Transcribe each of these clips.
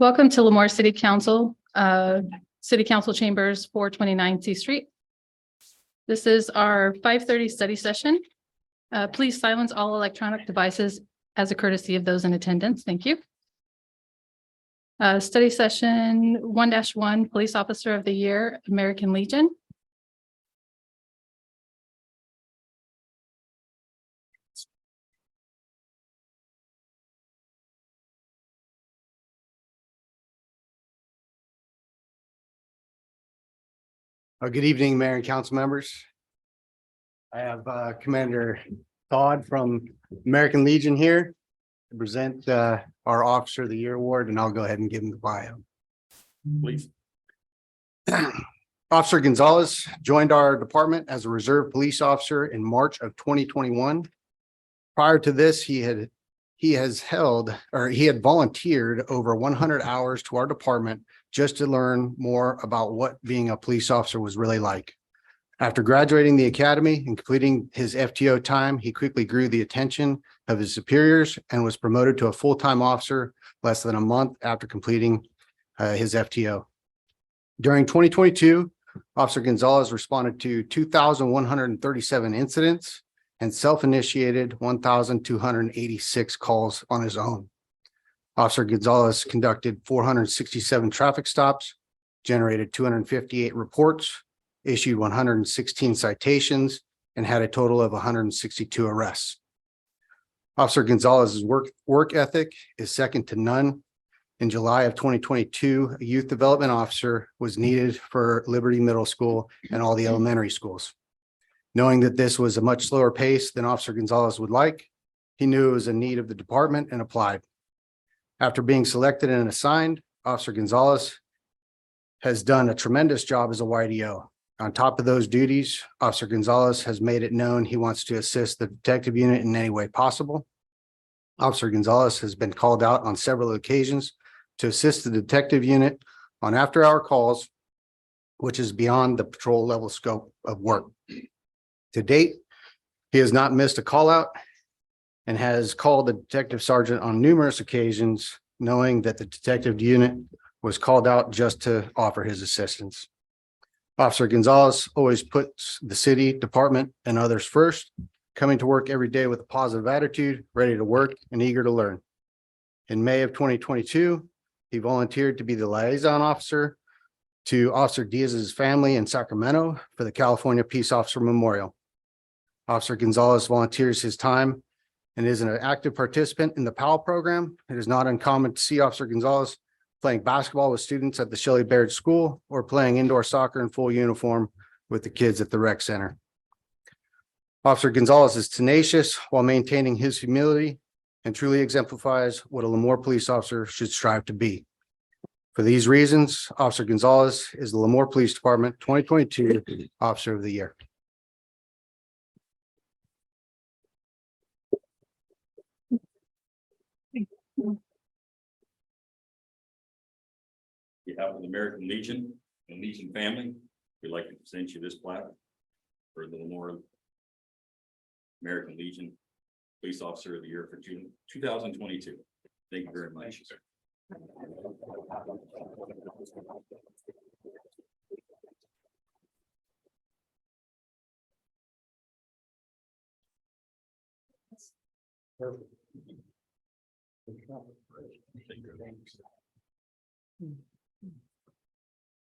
Welcome to Lemoore City Council, City Council Chambers, 429 C Street. This is our 5:30 study session. Please silence all electronic devices as a courtesy of those in attendance. Thank you. Study session 1-1, Police Officer of the Year, American Legion. Good evening, Mayor and council members. I have Commander Todd from American Legion here to present our Officer of the Year award, and I'll go ahead and give him the bio. Please. Officer Gonzalez joined our department as a reserve police officer in March of 2021. Prior to this, he had volunteered over 100 hours to our department just to learn more about what being a police officer was really like. After graduating the academy and completing his FTO time, he quickly grew the attention of his superiors and was promoted to a full-time officer less than a month after completing his FTO. During 2022, Officer Gonzalez responded to 2,137 incidents and self-initiated 1,286 calls on his own. Officer Gonzalez conducted 467 traffic stops, generated 258 reports, issued 116 citations, and had a total of 162 arrests. Officer Gonzalez's work ethic is second to none. In July of 2022, a youth development officer was needed for Liberty Middle School and all the elementary schools. Knowing that this was a much slower pace than Officer Gonzalez would like, he knew it was a need of the department and applied. After being selected and assigned, Officer Gonzalez has done a tremendous job as a YDO. On top of those duties, Officer Gonzalez has made it known he wants to assist the detective unit in any way possible. Officer Gonzalez has been called out on several occasions to assist the detective unit on after-hour calls, which is beyond the patrol level scope of work. To date, he has not missed a call out and has called the detective sergeant on numerous occasions, knowing that the detective unit was called out just to offer his assistance. Officer Gonzalez always puts the city, department, and others first, coming to work every day with a positive attitude, ready to work and eager to learn. In May of 2022, he volunteered to be the liaison officer to Officer Diaz's family in Sacramento for the California Peace Officer Memorial. Officer Gonzalez volunteers his time and is an active participant in the PAL program. It is not uncommon to see Officer Gonzalez playing basketball with students at the Shelley Baird School or playing indoor soccer in full uniform with the kids at the rec center. Officer Gonzalez is tenacious while maintaining his humility and truly exemplifies what a Lemoore police officer should strive to be. For these reasons, Officer Gonzalez is the Lemoore Police Department 2022 Officer of the Year. On behalf of the American Legion and Legion family, we'd like to present you this plaque for the Lemoore American Legion Police Officer of the Year for June 2022. Thank you very much.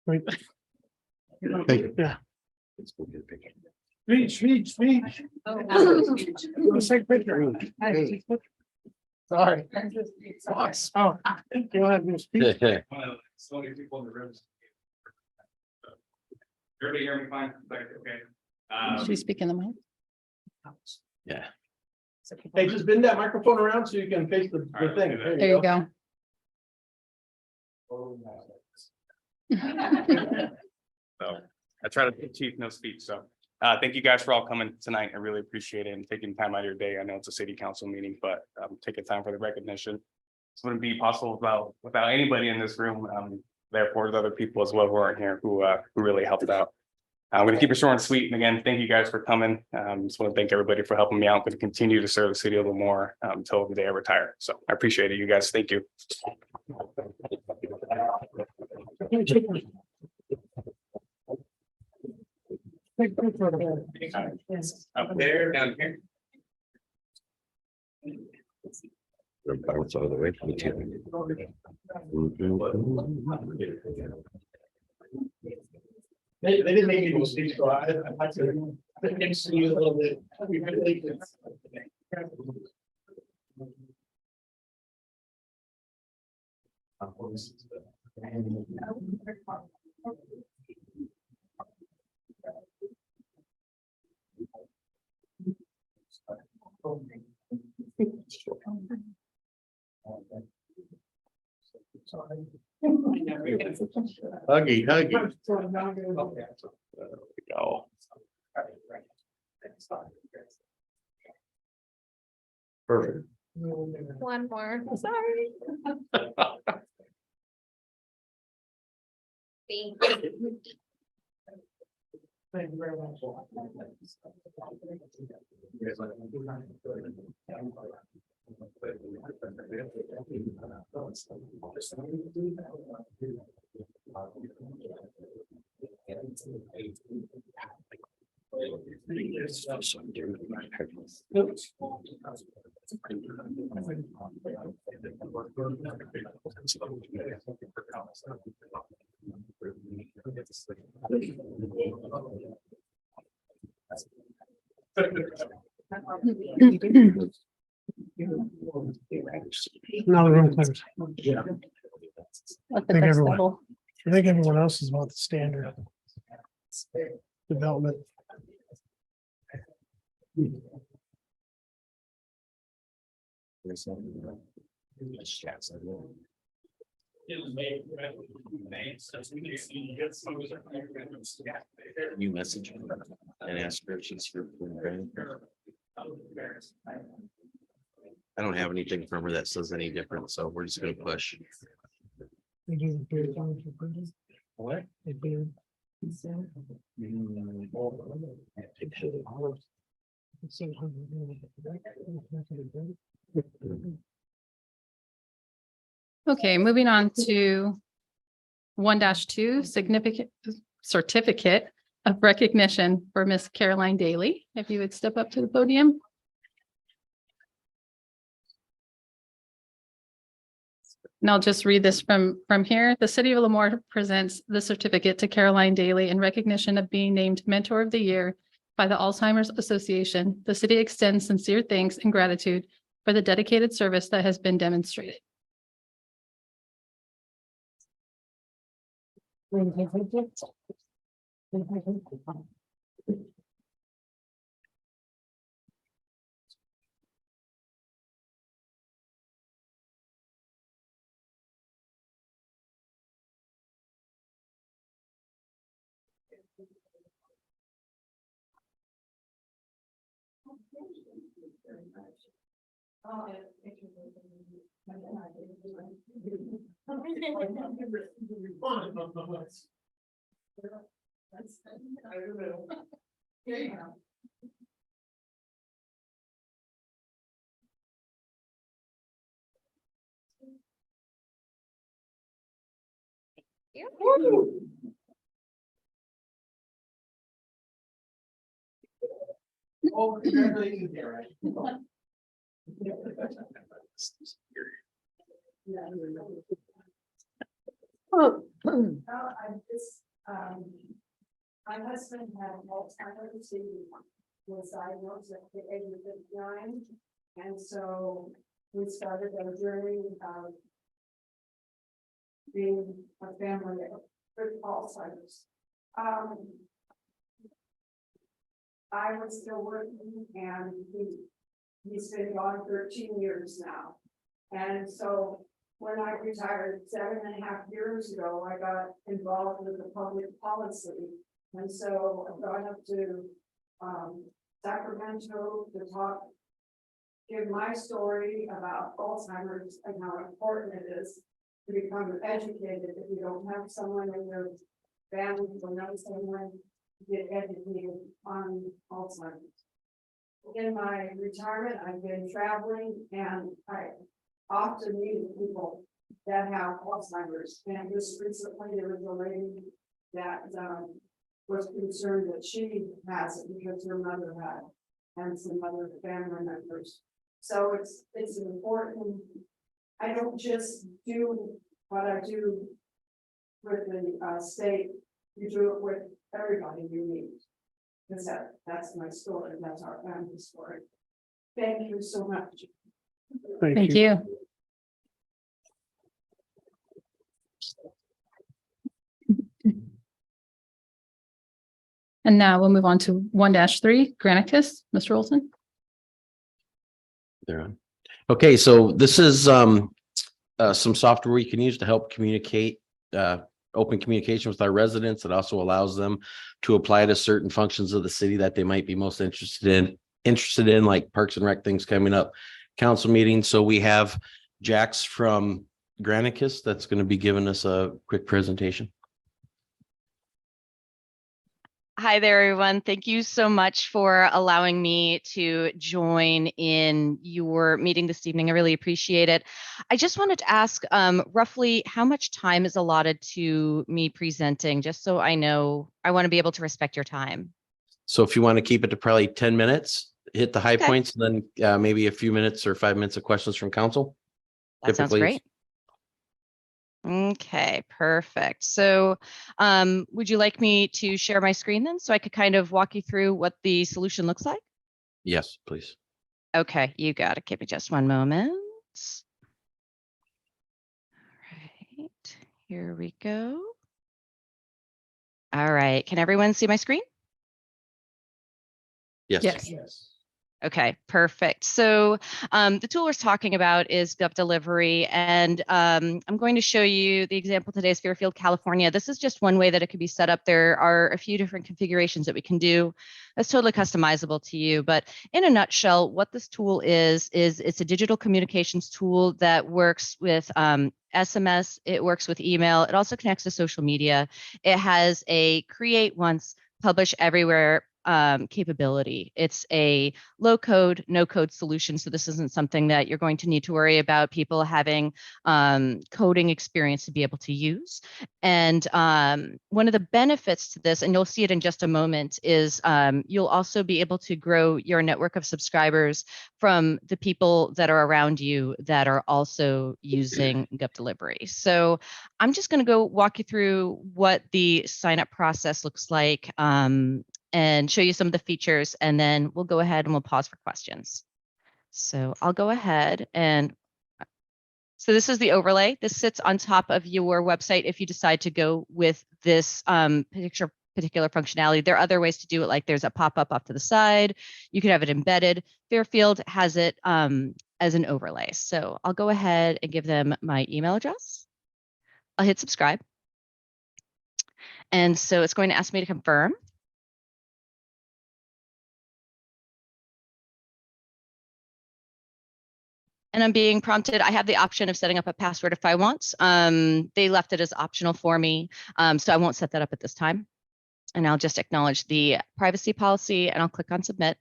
Right. Thank you. Yeah. Let's go get a picture. Speech. Let's take a picture. Sorry. Fox. Oh, you don't have to speak. So many people in the room. Everybody hear me fine? Okay. Should we speak in the mic? Yeah. Hey, just bend that microphone around so you can face the thing. There you go. So I try to achieve no speech. So thank you guys for all coming tonight. I really appreciate it and taking time out of your day. I know it's a city council meeting, but taking time for the recognition. This wouldn't be possible without anybody in this room. Therefore, there's other people as well who aren't here who really helped out. I'm going to keep it short and sweet. And again, thank you guys for coming. Just want to thank everybody for helping me out. I'm going to continue to serve the city of Lemoore until the day I retire. So I appreciate it, you guys. Thank you. Up there, down here. Bounce all the way from the tip. They didn't make any mistakes, so I had to fix you a little bit. Huggy, huggy. Go. Perfect. One more, sorry. Thank you. Thank you very much. Now the room clears. Yeah. Let the Think dust everyone- settle. I think everyone else is about the standard development. You message her and ask her if she's here. I don't have anything from her that says any different, so we're just gonna push. They do the beard thing for printing. What? They beard. It's 700. Okay, moving on to 1-2, significant certificate of recognition for Miss Caroline Daly. If you would step up to the podium. And I'll just read this from here. The city of Lemoore presents the certificate to Caroline Daly in recognition of being named Mentor of the Year by the Alzheimer's Association. The city extends sincere thanks and gratitude for the dedicated service that has been demonstrated. Oh, congratulations, Gary. My husband had Alzheimer's, he was diagnosed at the age of 59. And so we started a journey of being a family with Alzheimer's. I was still working and he's been gone 13 years now. And so when I retired 7.5 years ago, I got involved with the public policy. And so I've gone up to Sacramento to give my story about Alzheimer's and how important it is to become educated. If you don't have someone in your family or know someone, get educated on Alzheimer's. In my retirement, I've been traveling and I often meet people that have Alzheimer's. And just recently, there was a lady that, was concerned that she has it because her mother had, and some other family members. So it's important. I don't just do what I do with the, state, you do it with everybody you meet. Because that's my story, that's our family story. Thank you so much. Thank you. And now we'll move on to 1-3, Granicus, Mr. Olson. They're on. Okay, so this is some software we can use to help communicate, open communication with our residents. It also allows them to apply to certain functions of the city that they might be most interested in, like Parks and Rec things coming up, council meetings. So we have Jax from Granicus that's going to be giving us a quick presentation. Hi there, everyone. Thank you so much for allowing me to join in your meeting this evening. I really appreciate it. I just wanted to ask roughly how much time is allotted to me presenting, just so I know. I want to be able to respect your time. So if you want to keep it to probably 10 minutes, hit the high Okay. points, and then maybe a few minutes or 5 minutes of questions from council. That sounds Typically, great. Okay, perfect. So would you like me to share my screen then so I could kind of walk you through what the solution looks like? yes, please. Okay, you got it. Give me just one moment. All right, here we go. All right, can everyone see my screen? Yes. Yes. Okay, perfect. So the tool we're talking about is Gov Delivery, and I'm going to show you the example today is Fairfield, California. This is just one way that it could be set up. There are a few different configurations that we can do. That's totally customizable to you. But in a nutshell, what this tool is it's a digital communications tool that works with SMS. It works with email. It also connects to social media. It has a create once, publish everywhere capability. It's a low code, no code solution. So this isn't something that you're going to need to worry about people having coding experience to be able to use. And one of the benefits to this, and you'll see it in just a moment, is you'll also be able to grow your network of subscribers from the people that are around you that are also using Gov Delivery. So I'm just going to go walk you through what the sign up process looks like. And show you some of the features, and then we'll go ahead and we'll pause for questions. So I'll go ahead and so this is the overlay. This sits on top of your website if you decide to go with this particular functionality. There are other ways to do it, like there's a pop-up off to the side. You could have it embedded. Fairfield has it as an overlay. So I'll go ahead and give them my email address. I'll hit subscribe. And so it's going to ask me to confirm. And I'm being prompted. I have the option of setting up a password if I want. They left it as optional for me, so I won't set that up at this time. And I'll just acknowledge the privacy policy and I'll click on submit.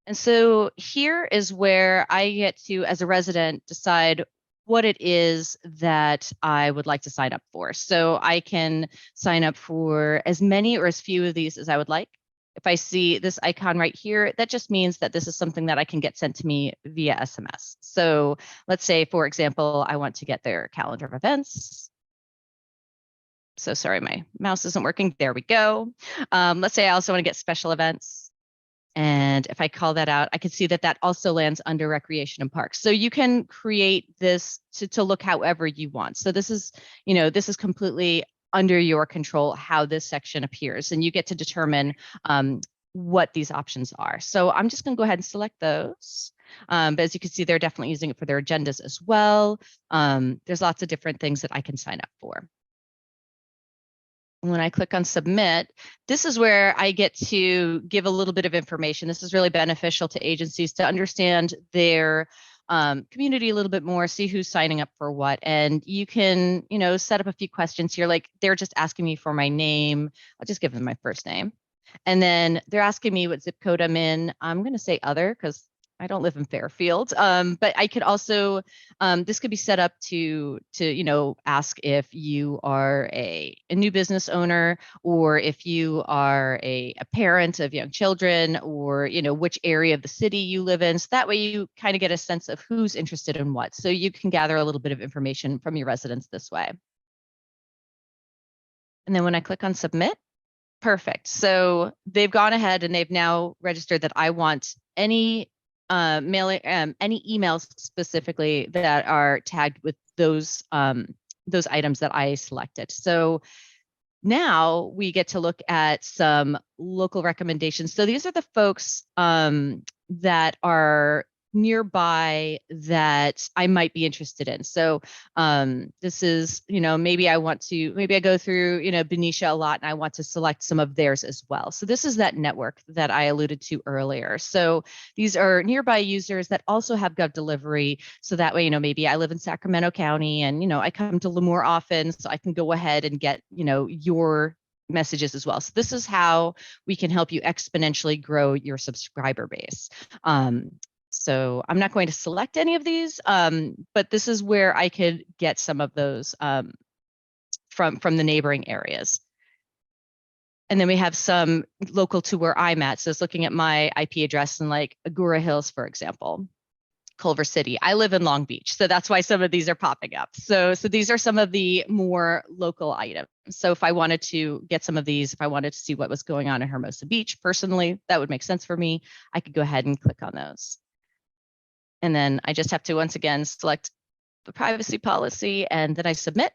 And so here is where I get to, as a resident, decide what it is that I would like to sign up for. So I can sign up for as many or as few of these as I would like. If I see this icon right here, that just means that this is something that I can get sent to me via SMS. So let's say, for example, I want to get their calendar of events. So sorry, my mouse isn't working. There we go. Let's say I also want to get special events. And if I call that out, I can see that that also lands under recreation and parks. So you can create this to look however you want. So this is, this is completely under your control how this section appears, and you get to determine what these options are. So I'm just going to go ahead and select those. But as you can see, they're definitely using it for their agendas as well. There's lots of different things that I can sign up for. When I click on submit, this is where I get to give a little bit of information. This is really beneficial to agencies to understand their community a little bit more, see who's signing up for what. And you can, set up a few questions here. Like they're just asking me for my name. I'll just give them my first name. And then they're asking me what zip code I'm in. I'm going to say other because I don't live in Fairfield, but I could also, this could be set up to, ask if you are a new business owner, or if you are a parent of young children, or, which area of the city you live in. So that way you kind of get a sense of who's interested in what. So you can gather a little bit of information from your residents this way. And then when I click on submit, perfect. So they've gone ahead and they've now registered that I want any mailing, any emails specifically that are tagged with those items that I selected. So now we get to look at some local recommendations. So these are the folks that are nearby that I might be interested in. So this is, maybe I go through, Benicia a lot, and I want to select some of theirs as well. So this is that network that I alluded to earlier. So these are nearby users that also have Gov Delivery. So that way, maybe I live in Sacramento County and, I come to Lemoore often, so I can go ahead and get, your messages as well. So this is how we can help you exponentially grow your subscriber base. So I'm not going to select any of these, but this is where I could get some of those from the neighboring areas. And then we have some local to where I'm at. So it's looking at my IP address in like Agoura Hills, for example, Culver City. I live in Long Beach, so that's why some of these are popping up. So these are some of the more local items. So if I wanted to get some of these, if I wanted to see what was going on in Hermosa Beach, personally, that would make sense for me. I could go ahead and click on those. And then I just have to, once again, select the privacy policy, and then I submit,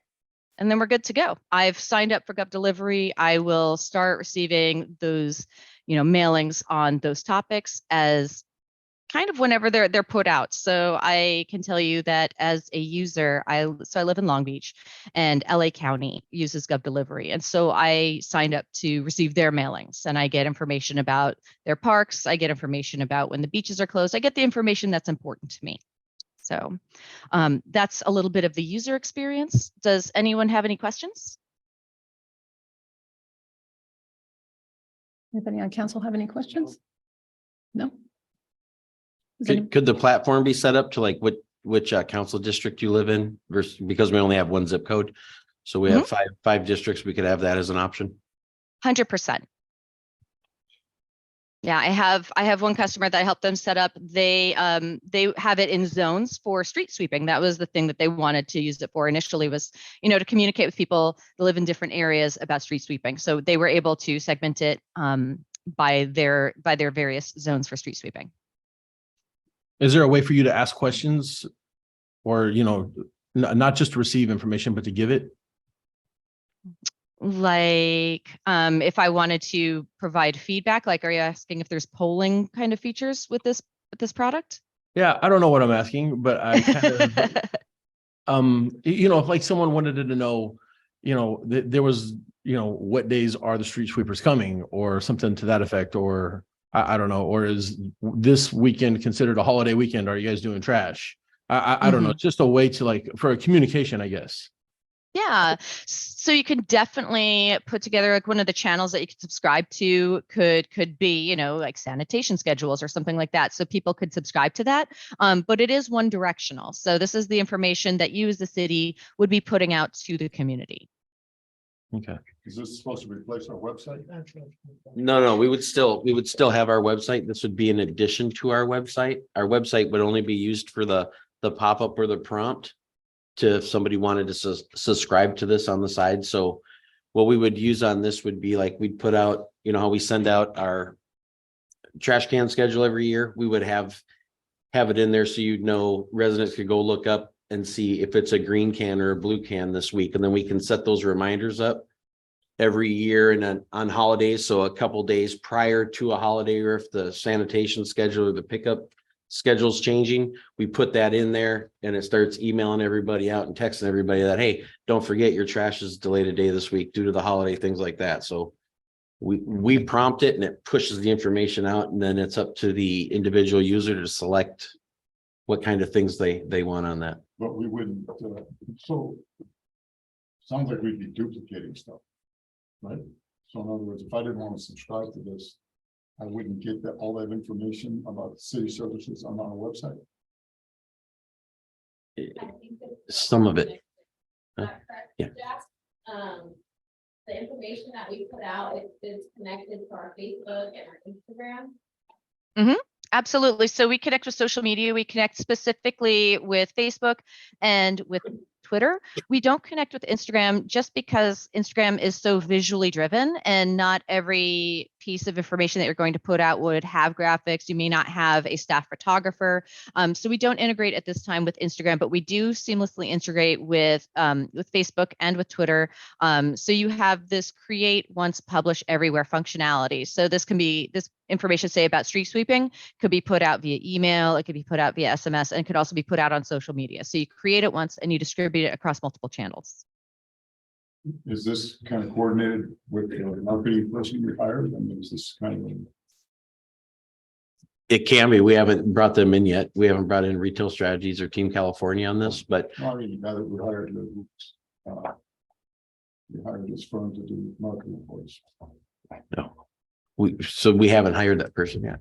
and then we're good to go. I've signed up for Gov Delivery. I will start receiving those, mailings on those topics as kind of whenever they're put out. So I can tell you that as a user, I live in Long Beach, and LA County uses Gov Delivery. And so I signed up to receive their mailings, and I get information about their parks. I get information about when the beaches are closed. I get the information that's important to me. So that's a little bit of the user experience. Does anyone have any questions? Anybody on council have any questions? No? Does any- Could the platform be set up to like which council district you live in versus, because we only have one zip code? So we have five districts. We could have that as an option. 100%. Yeah, I have one customer that I helped them set up. They have it in zones for street sweeping. That was the thing that they wanted to use it for initially, was, to communicate with people that live in different areas about street sweeping. So they were able to segment it by their various zones for street sweeping. Is there a way for you to ask questions, or, not just to receive information, but to give it? Like, if I wanted to provide feedback, like, are you asking if there's polling kind of features with this product? Yeah, I don't know what I'm asking, but I kind of, if like someone wanted to know, there was, what days are the street sweepers coming, or something to that effect, or I don't know, or is this weekend considered a holiday weekend? Are you guys doing trash? I don't know. It's just a way to, like, for a communication, I guess. Yeah, so you can definitely put together, like, one of the channels that you could subscribe to could be, like sanitation schedules or something like that. So people could subscribe to that, but it is one directional. So this is the information that you as the city would be putting out to the community. Okay. Is this supposed to replace our website? No, we would still have our website. This would be in addition to our website. Our website would only be used for the pop-up or the prompt to, if somebody wanted to subscribe to this on the side. So what we would use on this would be, like, we'd put out, how we send out our trash can schedule every year. We would have it in there, so residents could go look up and see if it's a green can or a blue can this week. And then we can set those reminders up every year, and then on holidays. So a couple days prior to a holiday, or if the sanitation schedule or the pickup schedule's changing, we put that in there, and it starts emailing everybody out and texting everybody that, hey, don't forget your trash is delayed a day this week due to the holiday, things like that. So we prompt it, and it pushes the information out, and then it's up to the individual user to select what kind of things they want on that. But we wouldn't, so sounds like we'd be duplicating stuff, right? So in other words, if I didn't want to subscribe to this, I wouldn't get that, all that information about city services on our website. Some of it. Yeah. The information that we put out is connected to our Facebook and our Instagram. Absolutely. So we connect with social media. We connect specifically with Facebook and with Twitter. We don't connect with Instagram just because Instagram is so visually driven and not every piece of information that you're going to put out would have graphics. You may not have a staff photographer. So we don't integrate at this time with Instagram, but we do seamlessly integrate with Facebook and with Twitter. So you have this create once, publish everywhere functionality. So this information, say about street sweeping, could be put out via email, it could be put out via SMS, and it could also be put out on social media. So you create it once and you distribute it across multiple channels. Is this kind of coordinated with the marketing person you hired? I mean, is this kind of? It can be. We haven't brought them in yet. We haven't brought in Retail Strategies or Team California on this, but I mean, now that we hired we hired this firm to do marketing for us. no. We haven't hired that person yet.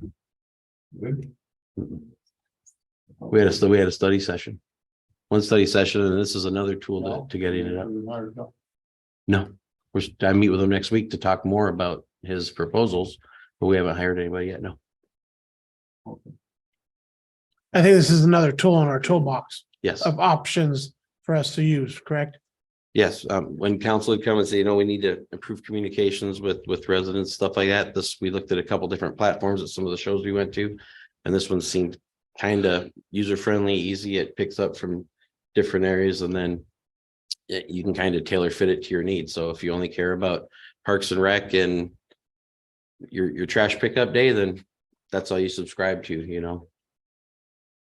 Good. We had a study session. One study session, and this is another tool to getting it up. No, I meet with him next week to talk more about his proposals, but we haven't hired anybody yet. No. I think this is another tool in our toolbox Yes. of options for us to use, correct? Yes. When council would come and say, we need to improve communications with residents, stuff like that. We looked at a couple different platforms at some of the shows we went to, and this one seemed kind of user friendly, easy. It picks up from different areas, and then you can kind of tailor fit it to your needs. So if you only care about Parks and Rec and your trash pickup day, then that's all you subscribe to,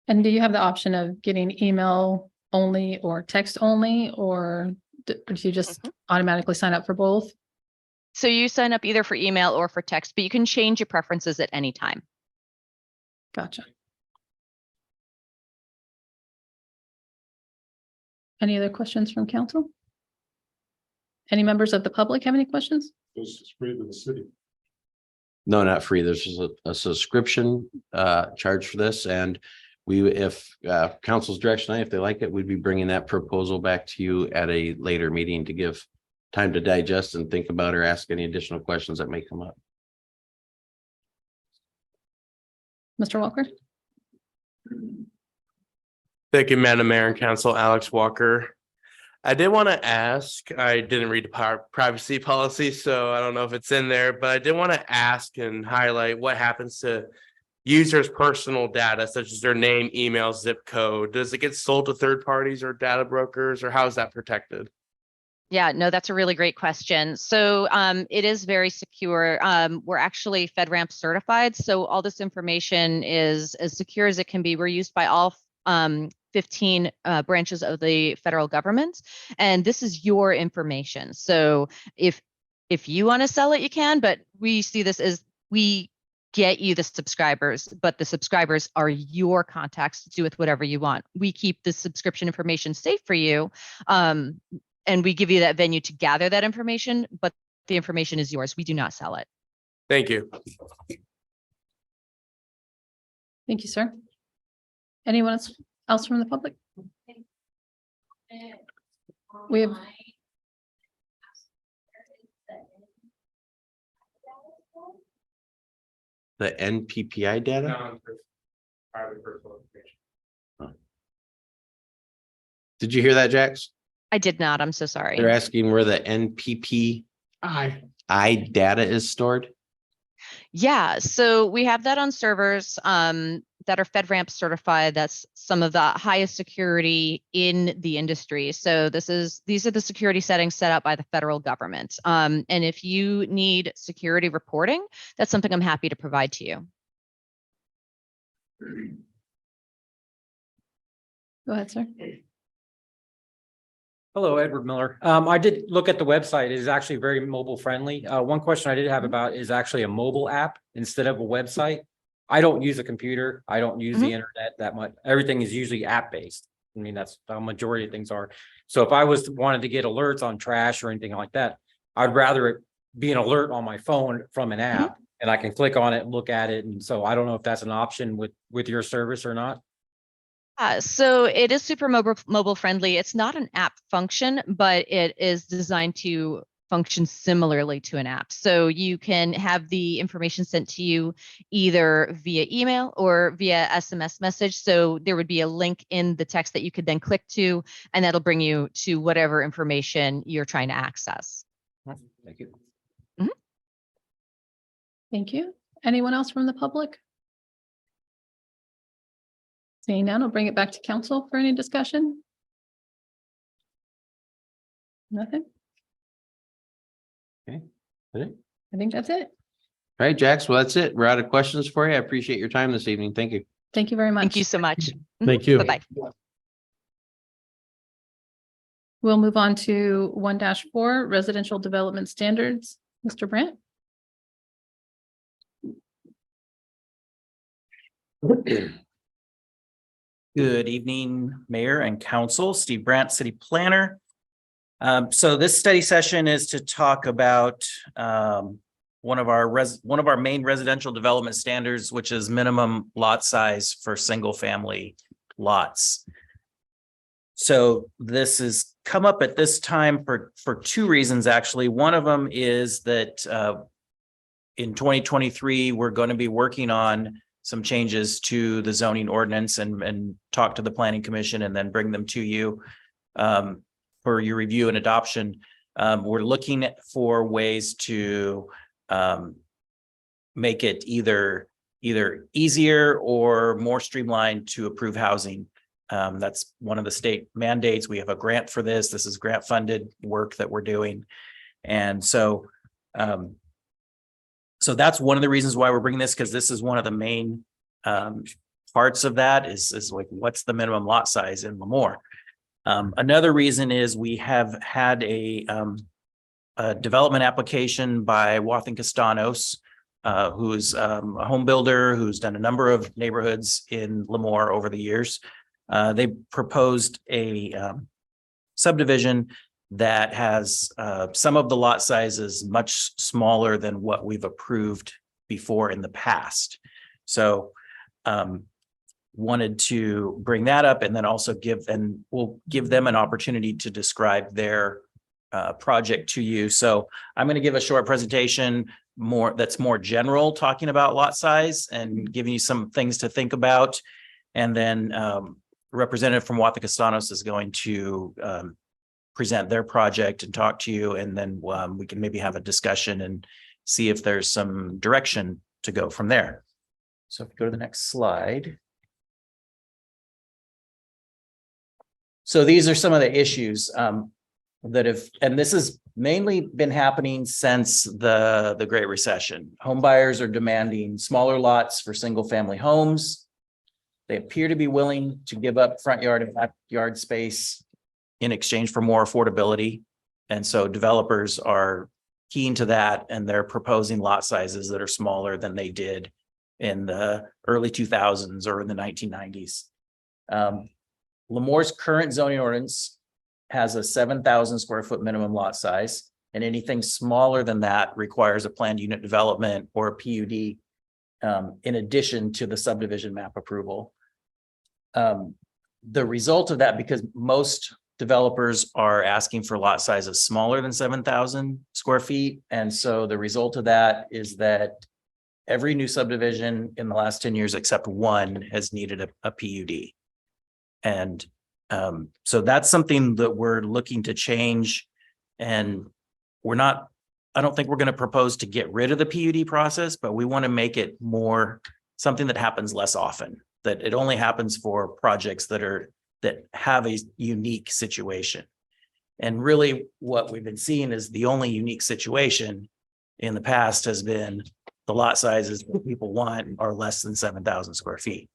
And do you have the option of getting email only or text only, or do you just automatically sign up for both? So you sign up either for email or for text, but you can change your preferences at any time. Gotcha. Any other questions from council? Any members of the public have any questions? This is free to the city. No, not free. There's just a subscription charge for this, and if council's direction, if they like it, we'd be bringing that proposal back to you at a later meeting to give time to digest and think about or ask any additional questions that may come up. Mr. Walker? Thank you, Madam Mayor and Council. Alex Walker. I did want to ask, I didn't read the privacy policy, so I don't know if it's in there, but I did want to ask and highlight what happens to users' personal data, such as their name, email, zip code. Does it get sold to third parties or data brokers, or how is that protected? Yeah, no, that's a really great question. So it is very secure. We're actually FedRAMP certified. So all this information is as secure as it can be. We're used by all 15 branches of the federal government. And this is your information. So if you want to sell it, you can, but we see this as we get you the subscribers, but the subscribers are your contacts to do with whatever you want. We keep the subscription information safe for you. And we give you that venue to gather that information, but the information is yours. We do not sell it. Thank you. Thank you, sir. Anyone else from the public? We have. The NPPI data? Private personal information. Did you hear that, Jax? I did not. I'm so sorry. They're asking where the NPPI data is stored. Yeah, so we have that on servers that are FedRAMP certified. That's some of the highest security in the industry. So these are the security settings set up by the federal government. And if you need security reporting, that's something I'm happy to provide to you. Go ahead, sir. Hello, Edward Miller. I did look at the website. It is actually very mobile friendly. One question I did have about is actually a mobile app instead of a website. I don't use a computer. I don't use the internet that much. Everything is usually app based. I mean, that's the majority of things are. So if I wanted to get alerts on trash or anything like that, I'd rather it be an alert on my phone from an app and I can click on it, look at it. And so I don't know if that's an option with your service or not. So it is super mobile friendly. It's not an app function, but it is designed to function similarly to an app. So you can have the information sent to you either via email or via SMS message. So there would be a link in the text that you could then click to, and that'll bring you to whatever information you're trying to access. Thank you. Thank you. Anyone else from the public? Seeing none, I'll bring it back to council for any discussion. Nothing? Okay. Is it? I think that's it. All right, Jax, well, that's it. We're out of questions for you. I appreciate your time this evening. Thank you. Thank you very much. Thank you so much. Thank you. Bye-bye. We'll move on to 1-4 residential development standards. Mr. Brandt? Good evening, Mayor and Council. Steve Brandt, City Planner. So this study session is to talk about one of our main residential development standards, which is minimum lot size for single family lots. So this has come up at this time for two reasons, actually. One of them is that in 2023, we're going to be working on some changes to the zoning ordinance and talk to the Planning Commission and then bring them to you for your review and adoption. We're looking for ways to make it either easier or more streamlined to approve housing. That's one of the state mandates. We have a grant for this. This is grant funded work that we're doing. And so that's one of the reasons why we're bringing this, because this is one of the main parts of that is like, what's the minimum lot size in Lemoore? Another reason is we have had a development application by Wathen Castanos, who's a home builder who's done a number of neighborhoods in Lemoore over the years. They proposed a subdivision that has some of the lot sizes much smaller than what we've approved before in the past. So wanted to bring that up and then also we'll give them an opportunity to describe their project to you. So I'm going to give a short presentation that's more general, talking about lot size and giving you some things to think about. And then representative from Wathen Castanos is going to present their project and talk to you, and then we can maybe have a discussion and see if there's some direction to go from there. So if you go to the next slide. So these are some of the issues that have, and this has mainly been happening since the Great Recession. Home buyers are demanding smaller lots for single family homes. They appear to be willing to give up front yard and backyard space in exchange for more affordability. And so developers are keen to that, and they're proposing lot sizes that are smaller than they did in the early 2000s or in the 1990s. Lemoore's current zoning ordinance has a 7,000 square foot minimum lot size, and anything smaller than that requires a planned unit development or a PUD in addition to the subdivision map approval. The result of that, because most developers are asking for lot sizes smaller than 7,000 square feet. And so the result of that is that every new subdivision in the last 10 years, except one, has needed a PUD. And so that's something that we're looking to change. And I don't think we're going to propose to get rid of the PUD process, but we want to make it more something that happens less often, that it only happens for projects that have a unique situation. And really what we've been seeing is the only unique situation in the past has been the lot sizes that people want are less than 7,000 square feet.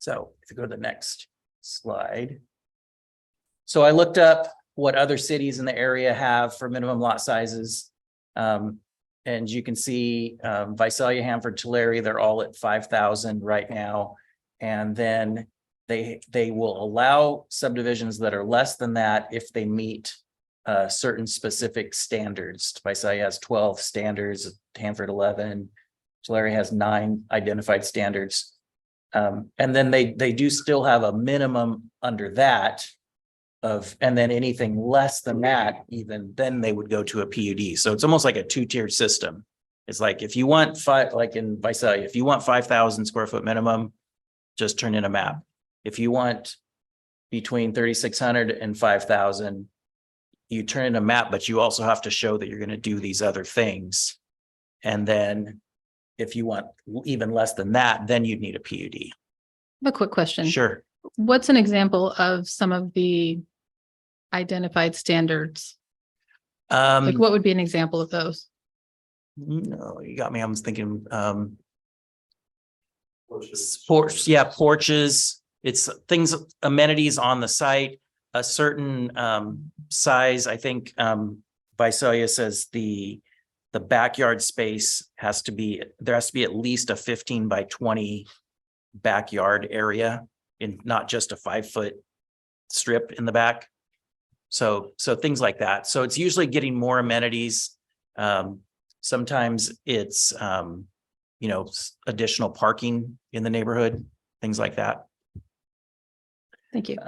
So if you go to the next slide. So I looked up what other cities in the area have for minimum lot sizes. And you can see Visalia, Hanford, Tulare, they're all at 5,000 right now. And then they will allow subdivisions that are less than that if they meet certain specific standards. Visalia has 12 standards. Hanford 11. Tulare has 9 identified standards. And then they do still have a minimum under that of, and then anything less than that, even then they would go to a PUD. So it's almost like a 2-tiered system. It's like, if you want 5, like in Visalia, if you want 5,000 square foot minimum, just turn in a map. If you want between 3,600 and 5,000, you turn in a map, but you also have to show that you're going to do these other things. And then if you want even less than that, then you'd need a PUD. I have a quick question. Sure. What's an example of some of the identified standards? Like what would be an example of those? No, you got me. I was thinking, porches. It's things, amenities on the site, a certain size. I think Visalia says the backyard space has to be, there has to be at least a 15 by 20 backyard area, in not just a 5-foot strip in the back. So things like that. So it's usually getting more amenities. Sometimes it's additional parking in the neighborhood, things like that. Thank you.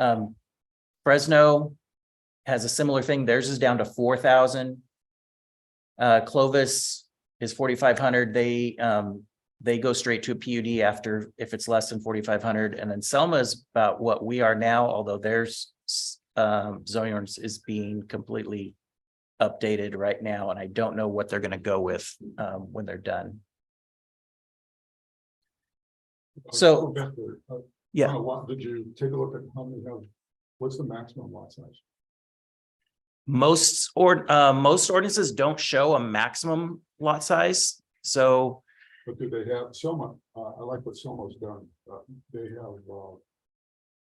Fresno has a similar thing. Theirs is down to 4,000. Clovis is 4,500. They go straight to a PUD after, if it's less than 4,500. And then Selma is about what we are now, although theirs zoning ordinance is being completely updated right now. And I don't know what they're going to go with when they're done. So, yeah. Did you take a look at how many have, what's the maximum lot size? Most ordinances don't show a maximum lot size. So, But do they have Selma? I like what Selma's done. They have,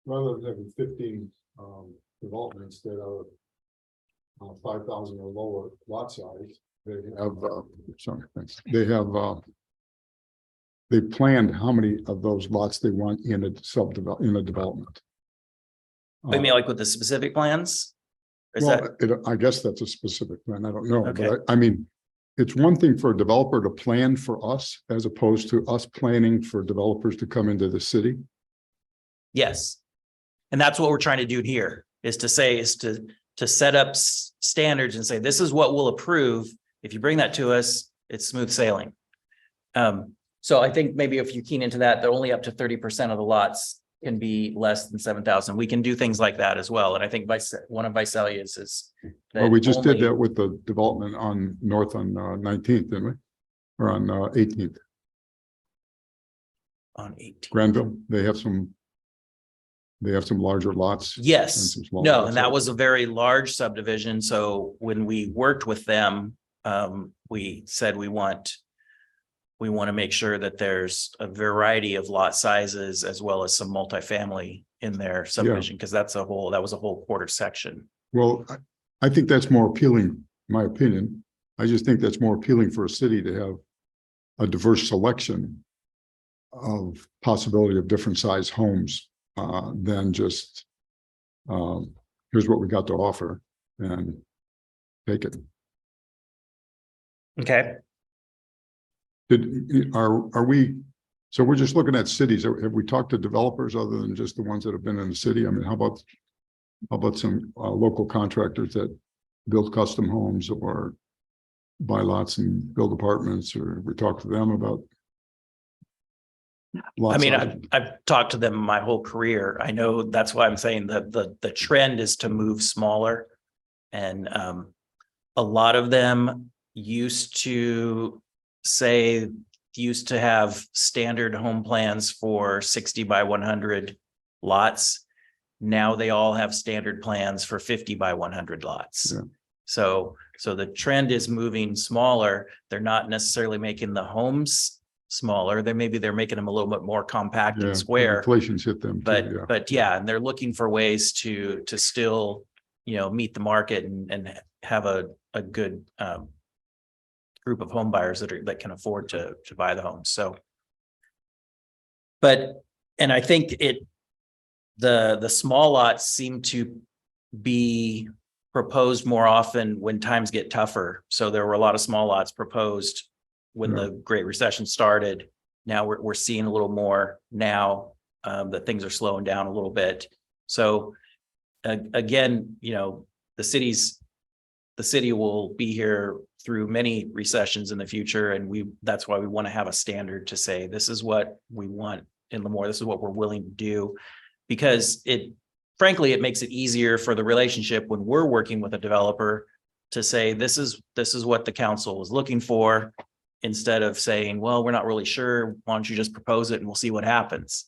rather than having 15 developments that are 5,000 or lower lot size, they have, thanks. They have, they planned how many of those lots they want in a development. I mean, like with the specific plans? I guess that's a specific plan. I don't know, Okay. but I mean, it's one thing for a developer to plan for us as opposed to us planning for developers to come into the city. Yes. And that's what we're trying to do here, is to set up standards and say, this is what we'll approve. If you bring that to us, it's smooth sailing. So I think maybe if you keen into that, they're only up to 30% of the lots can be less than 7,000. We can do things like that as well. And I think one of Visalia's is. Well, we just did that with the development on north on 19th, didn't we? Or on 18th. On 18th. Granville, they have some larger lots. Yes, no, and that was a very large subdivision. So when we worked with them, we said we want to make sure that there's a variety of lot sizes as well as some multifamily in their subdivision, because that was a whole quarter section. Well, I think that's more appealing, in my opinion. I just think that's more appealing for a city to have a diverse selection of possibility of different size homes than just here's what we got to offer and take it. Okay. Are we, so we're just looking at cities. Have we talked to developers other than just the ones that have been in the city? I mean, how about some local contractors that build custom homes or buy lots and build apartments, or we talked to them about? I mean, I've talked to them my whole career. I know that's why I'm saying that the trend is to move smaller. And a lot of them used to have standard home plans for 60 by 100 lots. Now they all have standard plans for 50 by 100 lots. Yeah. So the trend is moving smaller. They're not necessarily making the homes smaller. They're making them a little bit more compact and square. Inflation's hit them too, But and they're looking for ways to still, meet the market and have a good group of home buyers that can afford to buy the home. So, and I think the small lots seem to be proposed more often when times get tougher. So there were a lot of small lots proposed when the Great Recession started. Now we're seeing a little more now, that things are slowing down a little bit. So again, you know, the city will be here through many recessions in the future. And that's why we want to have a standard to say, this is what we want in Lemoore. This is what we're willing to do, because frankly, it makes it easier for the relationship when we're working with a developer to say, this is what the council is looking for, instead of saying, well, we're not really sure. Why don't you just propose it and we'll see what happens?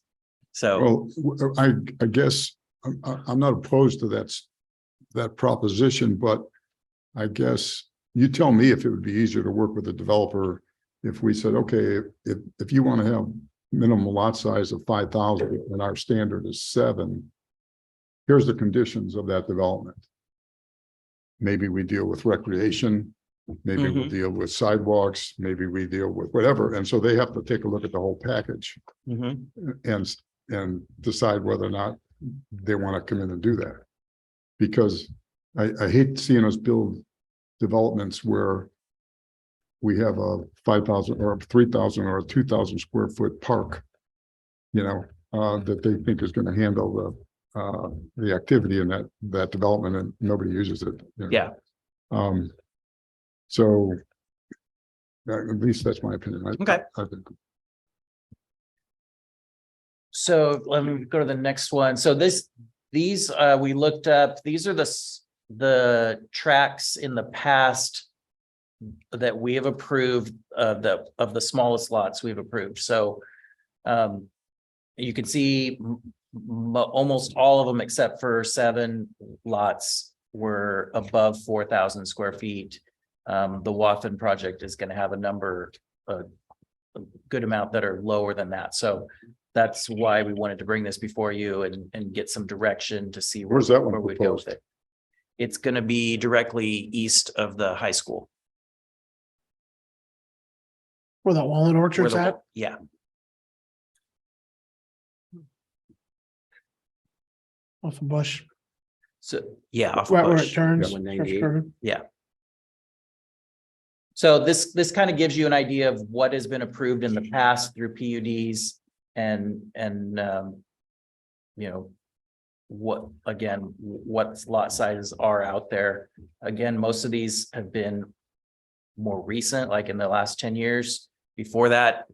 So, Well, I guess I'm not opposed to that proposition, but I guess you tell me if it would be easier to work with a developer if we said, okay, if you want to have minimum lot size of 5,000 and our standard is 7, here's the conditions of that development. Maybe we deal with recreation, maybe we'll deal with sidewalks, maybe we deal with whatever. And so they have to take a look at the whole package and decide whether or not they want to come in and do that. Because I hate seeing us build developments where we have a 5,000 or 3,000 or a 2,000 square foot park, you know, that they think is going to handle the activity in that development, and nobody uses it. You know? yeah. So at least that's my opinion. Okay. I think. So let me go to the next one. So these we looked up, these are the tracks in the past that we have approved, of the smallest lots we've approved. So you can see almost all of them except for 7 lots were above 4,000 square feet. The Wathen project is going to have a good amount that are lower than that. So that's why we wanted to bring this before you and get some direction to see Where's that one where we go with proposed? it. It's going to be directly east of the high school. Where the walnut Where orchard's the- at? Yeah, Off of Bush. so, yeah, off of Right where it Bush. turns. 198. Turn. Yeah. So this kind of gives you an idea of what has been approved in the past through PUDs and you know, what lot sizes are out there. Again, most of these have been more recent, like in the last 10 years. Before that,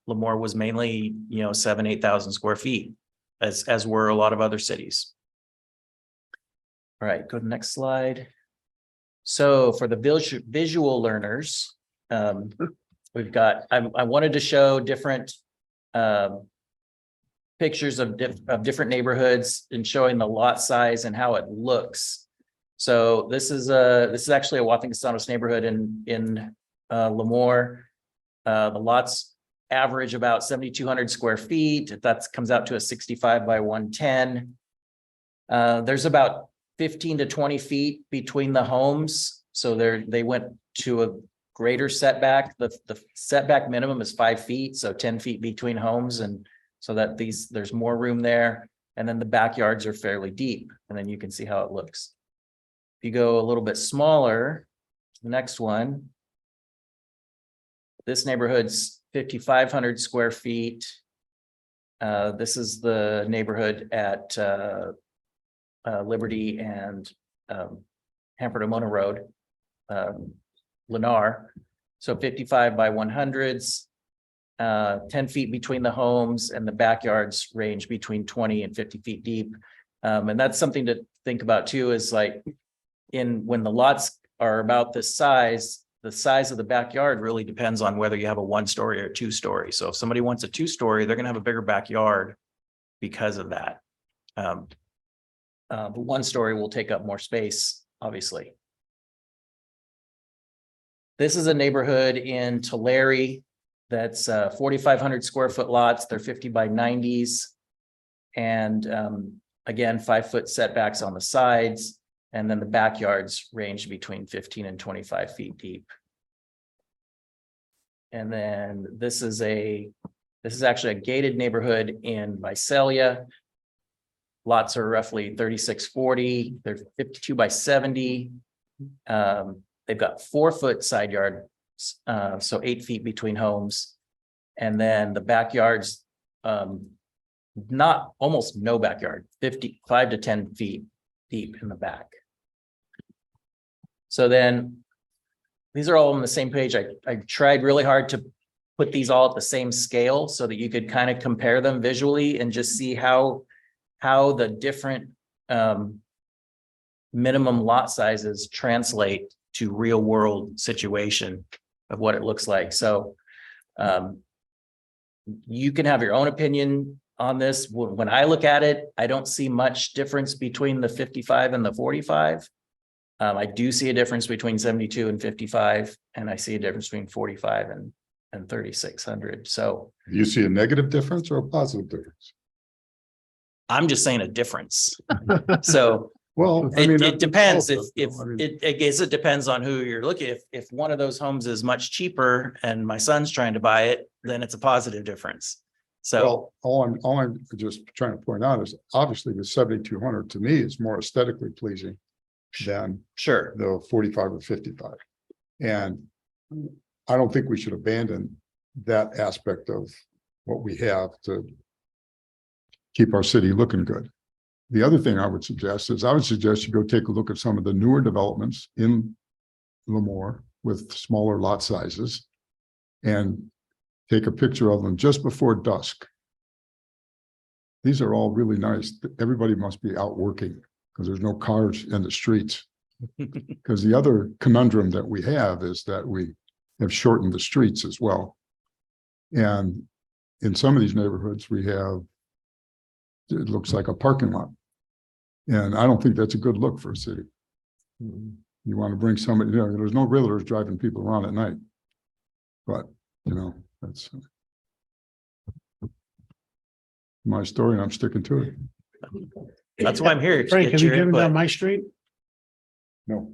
Lemoore was mainly, 7,000-8,000 square feet, as were a lot of other cities. All right, go to the next slide. So for the visual learners, we've got, I wanted to show different pictures of different neighborhoods and showing the lot size and how it looks. So this is actually a Wathen Castanos neighborhood in Lemoore. The lots average about 7,200 square feet. That comes out to a 65 by 110. There's about 15 to 20 feet between the homes. So they went to a greater setback. The setback minimum is 5 feet, so 10 feet between homes, and so that there's more room there. And then the backyards are fairly deep, and then you can see how it looks. If you go a little bit smaller, the next one, this neighborhood's 5,500 square feet. This is the neighborhood at Liberty and Hanford Omona Road, Lennar. So 55 by 100s, 10 feet between the homes, and the backyards range between 20 and 50 feet deep. And that's something to think about too, is like when the lots are about this size, the size of the backyard really depends on whether you have a 1-story or 2-story. So if somebody wants a 2-story, they're going to have a bigger backyard because of that. The 1-story will take up more space, obviously. This is a neighborhood in Tulare that's 4,500 square foot lots. They're 50 by 90s. And again, 5-foot setbacks on the sides. And then the backyards range between 15 and 25 feet deep. And then this is actually a gated neighborhood in Visalia. Lots are roughly 3640. They're 52 by 70. They've got 4-foot side yard so 8 feet between homes. And then the backyards, not, almost no backyard, 5 to 10 feet deep in the back. So then these are all on the same page. I tried really hard to put these all at the same scale so that you could kind of compare them visually and just see how the different minimum lot sizes translate to real world situation of what it looks like. So you can have your own opinion on this. When I look at it, I don't see much difference between the 55 and the 45. I do see a difference between 72 and 55, and I see a difference between 45 and 3,600. So You see a negative difference or a positive difference? I'm just saying a difference. So Well, I mean, it depends if I mean, I guess it depends on who you're looking. If one of those homes is much cheaper and my son's trying to buy it, then it's a positive difference. So well, all I'm just trying to point out is obviously the 7,200 to me is more aesthetically pleasing than sure, the 45 or 55. And I don't think we should abandon that aspect of what we have to keep our city looking good. The other thing I would suggest is you go take a look at some of the newer developments in Lemoore with smaller lot sizes and take a picture of them just before dusk. These are all really nice. Everybody must be out working because there's no cars in the streets. Because the other conundrum that we have is that we have shortened the streets as well. And in some of these neighborhoods, we have, it looks like a parking lot. And I don't think that's a good look for a city. You want to bring somebody, there's no realtors driving people around at night. But, that's my story and I'm sticking to it. that's why I'm here. to Frank, get have you your driven input. down my street? No.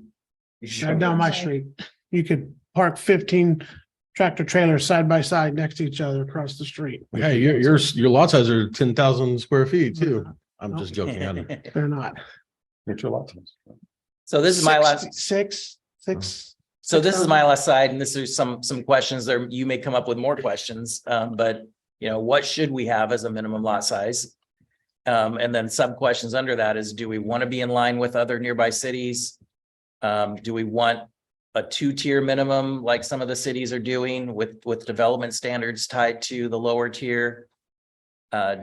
Drive down my street. You could park 15 tractor trailers side by side next to each other across the street. Hey, your lot size are 10,000 square feet too. I'm just joking. I know. They're not. What's your lot size? So this is my last. Six. So this is my last slide, and this is some questions there. You may come up with more questions, but what should we have as a minimum lot size? And then sub questions under that is, do we want to be in line with other nearby cities? Do we want a 2-tier minimum like some of the cities are doing with development standards tied to the lower tier?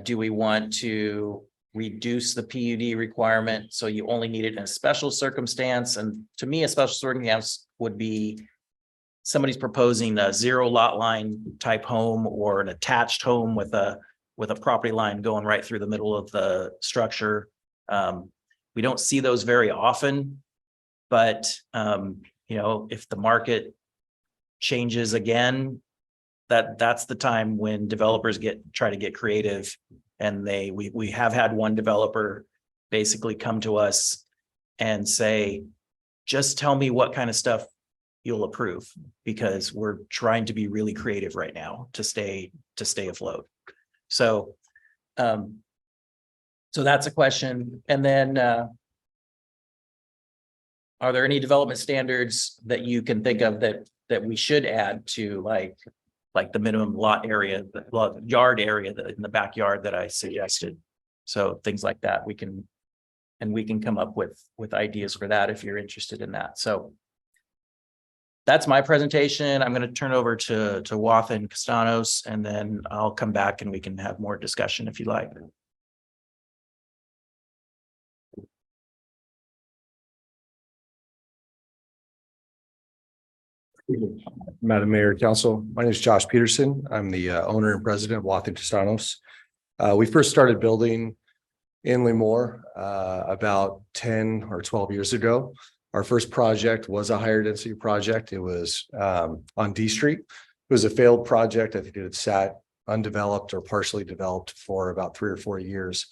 Do we want to reduce the PUD requirement so you only need it in a special circumstance? And to me, a special circumstance would be somebody's proposing a 0 lot line type home or an attached home with a property line going right through the middle of the structure. We don't see those very often, but if the market changes again, that's the time when developers try to get creative. And we have had one developer basically come to us and say, just tell me what kind of stuff you'll approve, because we're trying to be really creative right now to stay afloat. So that's a question. And then are there any development standards that you can think of that we should add to like the minimum lot area, the yard area in the backyard that I suggested? So things like that we can come up with ideas for that if you're interested in that. So that's my presentation. I'm going to turn over to Wathan Castanos, and then I'll come back and we can have more discussion if you like. Madam Mayor, Council, my name is Josh Peterson. I'm the owner and president of Wathan Castanos. We first started building in Lemoore about 10 or 12 years ago. Our first project was a higher density project. It was on D Street. It was a failed project. I think it had sat undeveloped or partially developed for about 3 or 4 years.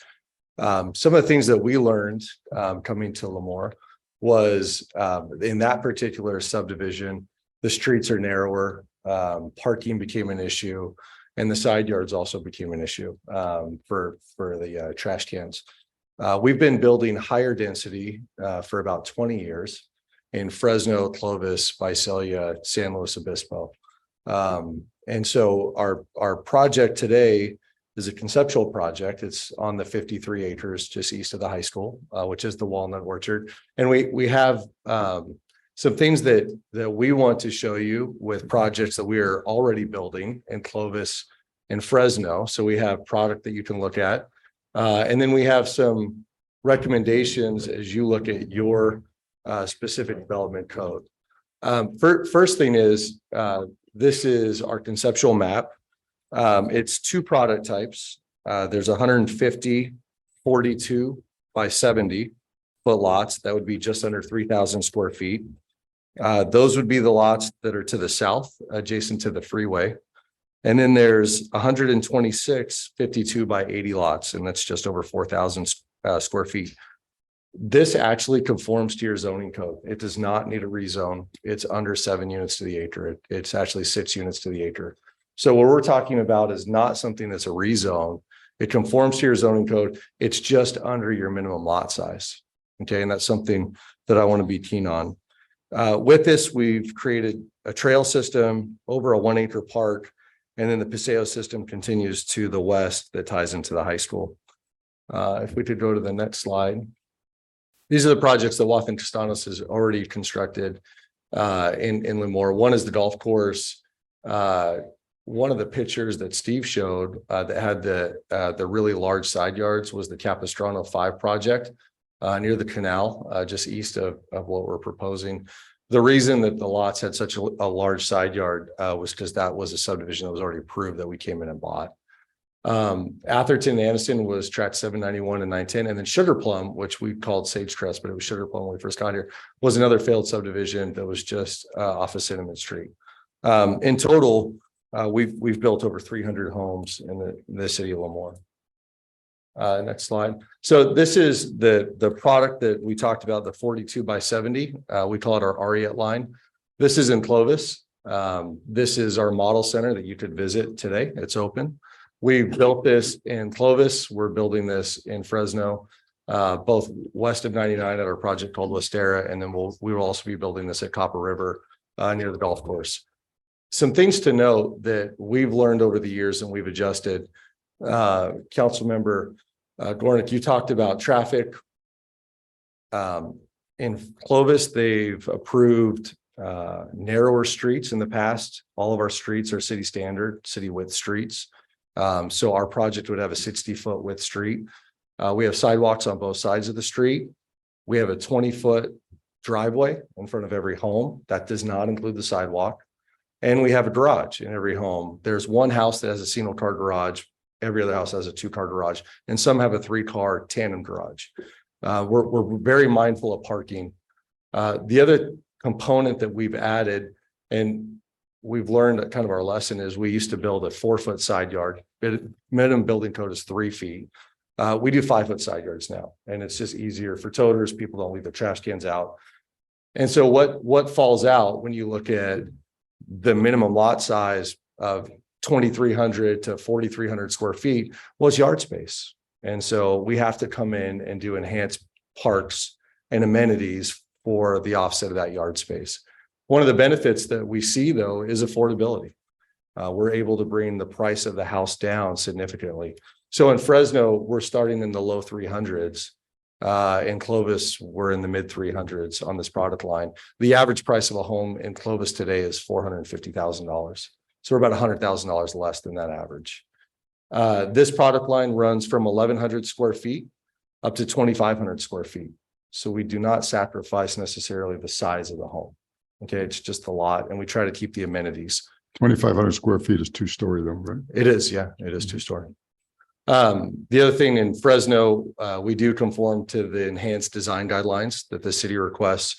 Some of the things that we learned coming to Lemoore was in that particular subdivision, the streets are narrower, parking became an issue, and the side yards also became an issue for the trash cans. We've been building higher density for about 20 years. in Fresno, Clovis, Visalia, San Luis Obispo. And so our project today is a conceptual project. It's on the 53 acres just east of the high school, which is the Walnut Orchard. And we have some things that we want to show you with projects that we are already building in Clovis and Fresno. So we have product that you can look at. And then we have some recommendations as you look at your specific development code. First thing is, this is our conceptual map. It's two product types. There's 150, 42 by 70 foot lots. That would be just under 3,000 square feet. Those would be the lots that are to the south, adjacent to the freeway. And then there's 126, 52 by 80 lots, and that's just over 4,000 square feet. This actually conforms to your zoning code. It does not need a rezone. It's under 7 units to the acre. It's actually 6 units to the acre. So what we're talking about is not something that's a rezone. It conforms to your zoning code. It's just under your minimum lot size. Okay, and that's something that I want to be keen on. With this, we've created a trail system over a 1 acre park, and then the Paseo system continues to the west that ties into the high school. If we could go to the next slide. These are the projects that Wathen Castanos has already constructed in Lemoore. One is the golf course. One of the pictures that Steve showed that had the really large side yards was the Capistrano 5 project near the canal, just east of what we're proposing. The reason that the lots had such a large side yard was because that was a subdivision that was already approved that we came in and bought. Atherton and Anniston was tract 791 and 910, and then Sugar Plum, which we called Sagecrest, but it was Sugar Plum when we first got here, was another failed subdivision that was just off of Cinnamon Street. In total, we've built over 300 homes in the city of Lemoore. Next slide. So this is the product that we talked about, the 42 by 70. We call it our Ariat line. This is in Clovis. This is our model center that you could visit today. It's open. We built this in Clovis. We're building this in Fresno, both west of 99 at our project called Westera, and then we will also be building this at Copper River near the golf course. Some things to note that we've learned over the years and we've adjusted. Councilmember Gornick, you talked about traffic. In Clovis, they've approved narrower streets in the past. All of our streets are city standard, city width streets. So our project would have a 60-foot width street. We have sidewalks on both sides of the street. We have a 20-foot driveway in front of every home. That does not include the sidewalk. And we have a garage in every home. There's one house that has a single car garage. Every other house has a 2-car garage, and some have a 3-car tandem garage. We're very mindful of parking. The other component that we've added, and we've learned that kind of our lesson, is we used to build a 4-foot side yard. Minimum building code is 3 feet. We do 5-foot side yards now, and it's just easier for toters. People don't leave their trash cans out. And so what falls out when you look at the minimum lot size of 2,300 to 4,300 square feet was yard space. And so we have to come in and do enhanced parks and amenities for the offset of that yard space. One of the benefits that we see, though, is affordability. We're able to bring the price of the house down significantly. So in Fresno, we're starting in the low 300s. In Clovis, we're in the mid 300s on this product line. The average price of a home in Clovis today is $450,000. So we're about $100,000 less than that average. This product line runs from 1,100 square feet up to 2,500 square feet. So we do not sacrifice necessarily the size of the home. Okay, it's just a lot, and we try to keep the amenities. 2,500 square feet is 2-story though, right? It is, yeah, it is 2-story. The other thing in Fresno, we do conform to the enhanced design guidelines that the city requests.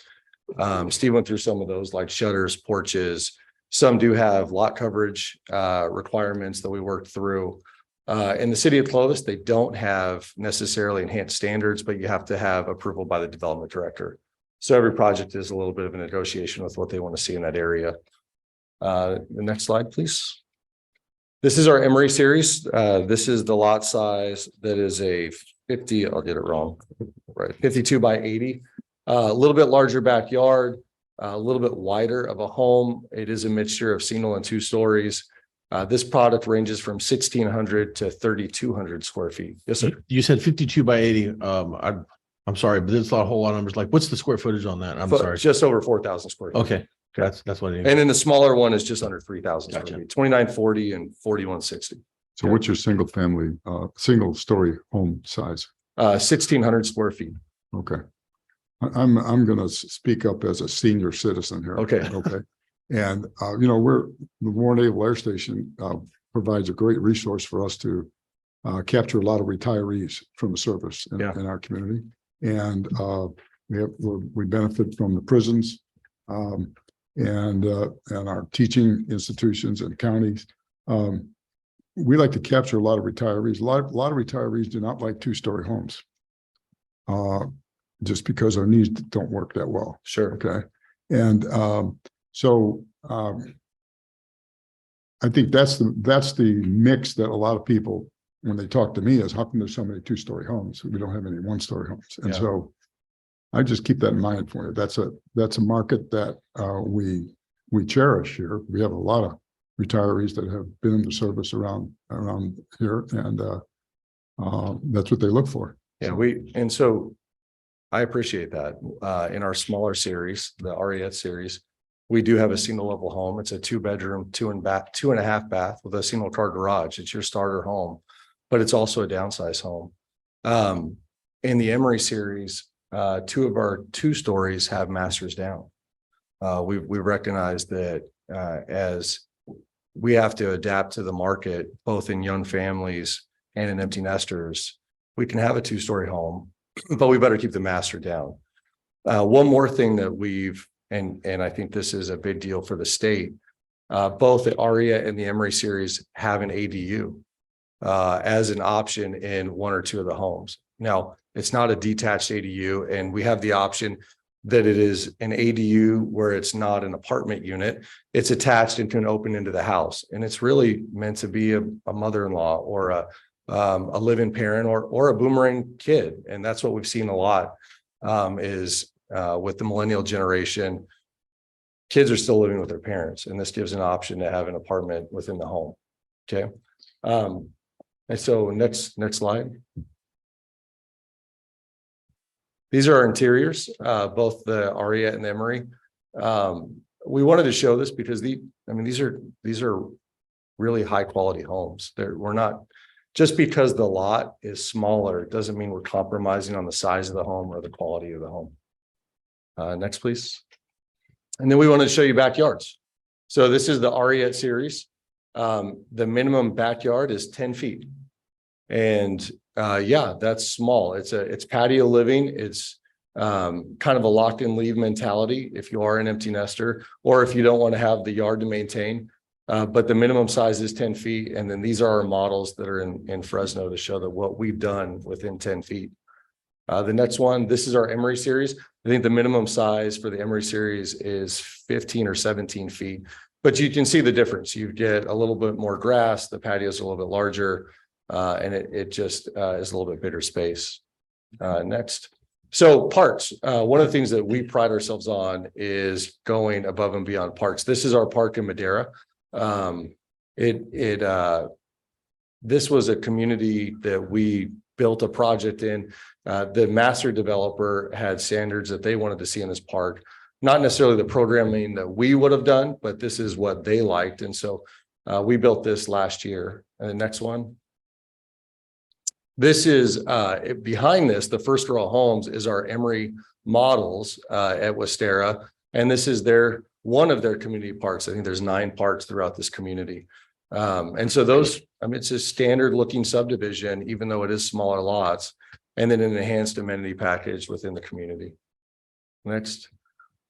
Steve went through some of those, like shutters, porches. Some do have lot coverage requirements that we worked through. In the city of Clovis, they don't have necessarily enhanced standards, but you have to have approval by the development director. So every project is a little bit of a negotiation with what they want to see in that area. The next slide, please. This is our Emory series. This is the lot size that is a 50, I'll get it wrong, right? 52 by 80. A little bit larger backyard, a little bit wider of a home. It is a mixture of single and 2 stories. This product ranges from 1,600 to 3,200 square feet. Yes, sir. You said 52 by 80. I'm sorry, but there's a whole lot of numbers. Like, what's the square footage on that? I'm sorry. Just over 4,000 square feet. Okay, that's what I need. And then the smaller one is just under 3,000 Gotcha. square feet, 2,940 and 4,160. So what's your single family, single story home size? 1,600 square feet. Okay. I'm gonna speak up as a senior citizen here. Okay. Okay. And, you know, the Lemoore Naval Air Station, provides a great resource for us to, capture a lot of retirees from the service in our community. And, we benefit from the prisons, and our teaching institutions and counties. We like to capture a lot of retirees. A lot of retirees do not like 2-story homes. Just because our needs don't work that well. Sure. Okay. And so I think that's the mix that a lot of people, when they talk to me, is how come there's so many 2-story homes? We don't have any 1-story homes. And so I just keep that in mind for you. That's a market that we cherish here. We have a lot of retirees that have been in the service around here, and that's what they look for. Yeah, so I appreciate that. In our smaller series, the RES series, we do have a single level home. It's a 2-bedroom, 2.5 bath with a single car garage. It's your starter home, but it's also a downsize home. In the Emory series, 2 of our 2 stories have masters down. We recognize that as we have to adapt to the market, both in young families and in empty nesters, we can have a 2-story home, but we better keep the master down. One more thing that and I think this is a big deal for the state, both the ARIA and the Emory series have an ADU as an option in 1 or 2 of the homes. Now, it's not a detached ADU, and we have the option that it is an ADU where it's not an apartment unit. It's attached into an open into the house, and it's really meant to be a mother-in-law or a live-in parent or a boomerang kid. And that's what we've seen a lot is with the millennial generation, kids are still living with their parents, and this gives an option to have an apartment within the home. Okay. And so next slide. These are our interiors, both the ARIA and the Emory. We wanted to show this because these are really high quality homes. We're not, just because the lot is smaller, it doesn't mean we're compromising on the size of the home or the quality of the home. Next, please. And then we wanted to show you backyards. So this is the ARIA series. The minimum backyard is 10 feet. And yeah, that's small. It's patio living. It's kind of a lock and leave mentality if you are an empty nester, or if you don't want to have the yard to maintain. But the minimum size is 10 feet. And then these are our models that are in Fresno to show that what we've done within 10 feet. The next one, this is our Emory series. I think the minimum size for the Emory series is 15 or 17 feet, but you can see the difference. You get a little bit more grass. The patio is a little bit larger. And it just is a little bit bigger space. Next. So parks. One of the things that we pride ourselves on is going above and beyond parks. This is our park in Madera. This was a community that we built a project in. The master developer had standards that they wanted to see in this park. Not necessarily the programming that we would have done, but this is what they liked. And so we built this last year. And the next one. This is behind this, the first row of homes is our Emory models at Westera. And this is one of their community parks. I think there's 9 parks throughout this community. And so it's a standard looking subdivision, even though it is smaller lots, and then an enhanced amenity package within the community. Next.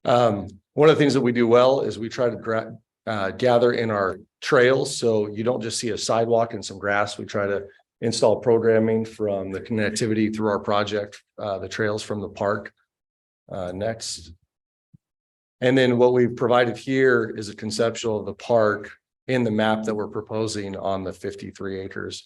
One of the things that we do well is we try to gather in our trails. So you don't just see a sidewalk and some grass. We try to install programming from the connectivity through our project, the trails from the park. Next. And then what we've provided here is a conceptual of the park in the map that we're proposing on the 53 acres.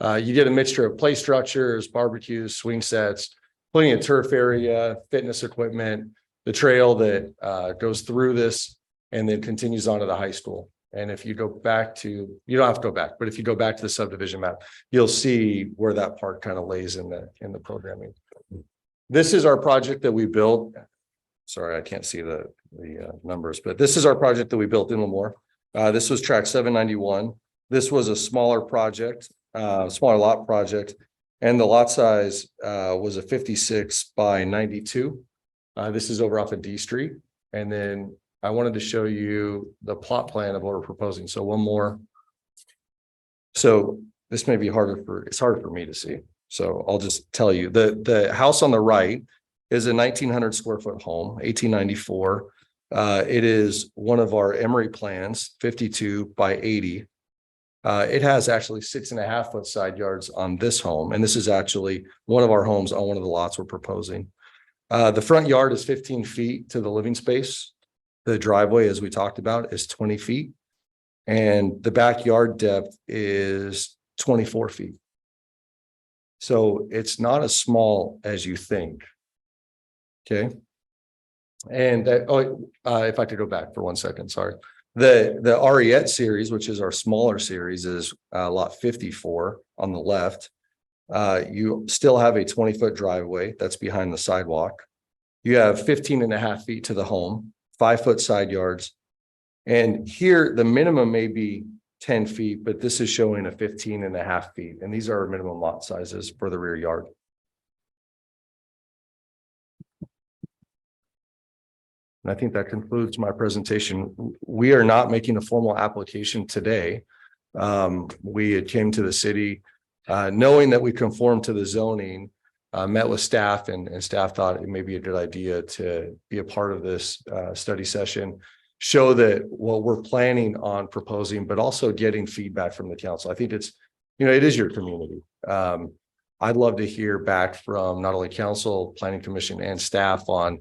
You get a mixture of play structures, barbecues, swing sets, plenty of turf area, fitness equipment, the trail that goes through this and then continues on to the high school. And if you go back to, you don't have to go back, but if you go back to the subdivision map, you'll see where that park kind of lays in the programming. This is our project that we built. Sorry, I can't see the numbers, but this is our project that we built in Lemoore. This was track 791. This was a smaller project, smaller lot project, and the lot size was a 56 by 92. This is over off of D Street. And then I wanted to show you the plot plan of what we're proposing. So one more. So this may be it's harder for me to see. So I'll just tell you the house on the right is a 1900 square foot home, 1894. It is one of our Emory plans, 52 by 80. It has actually 6.5 foot side yards on this home. And this is actually one of our homes on one of the lots we're proposing. The front yard is 15 feet to the living space. The driveway, as we talked about, is 20 feet. And the backyard depth is 24 feet. So it's not as small as you think. Okay. And that, if I could go back for 1 second, sorry. The Ariette series, which is our smaller series, is lot 54 on the left. You still have a 20-foot driveway that's behind the sidewalk. You have 15.5 feet to the home, 5-foot side yards. And here the minimum may be 10 feet, but this is showing a 15.5 feet. And these are our minimum lot sizes for the rear yard. And I think that concludes my presentation. We are not making a formal application today. We had came to the city knowing that we conform to the zoning, met with staff and staff thought it may be a good idea to be a part of this study session, show that what we're planning on proposing, but also getting feedback from the council. I think it's, it is your community. I'd love to hear back from not only council, planning commission and staff on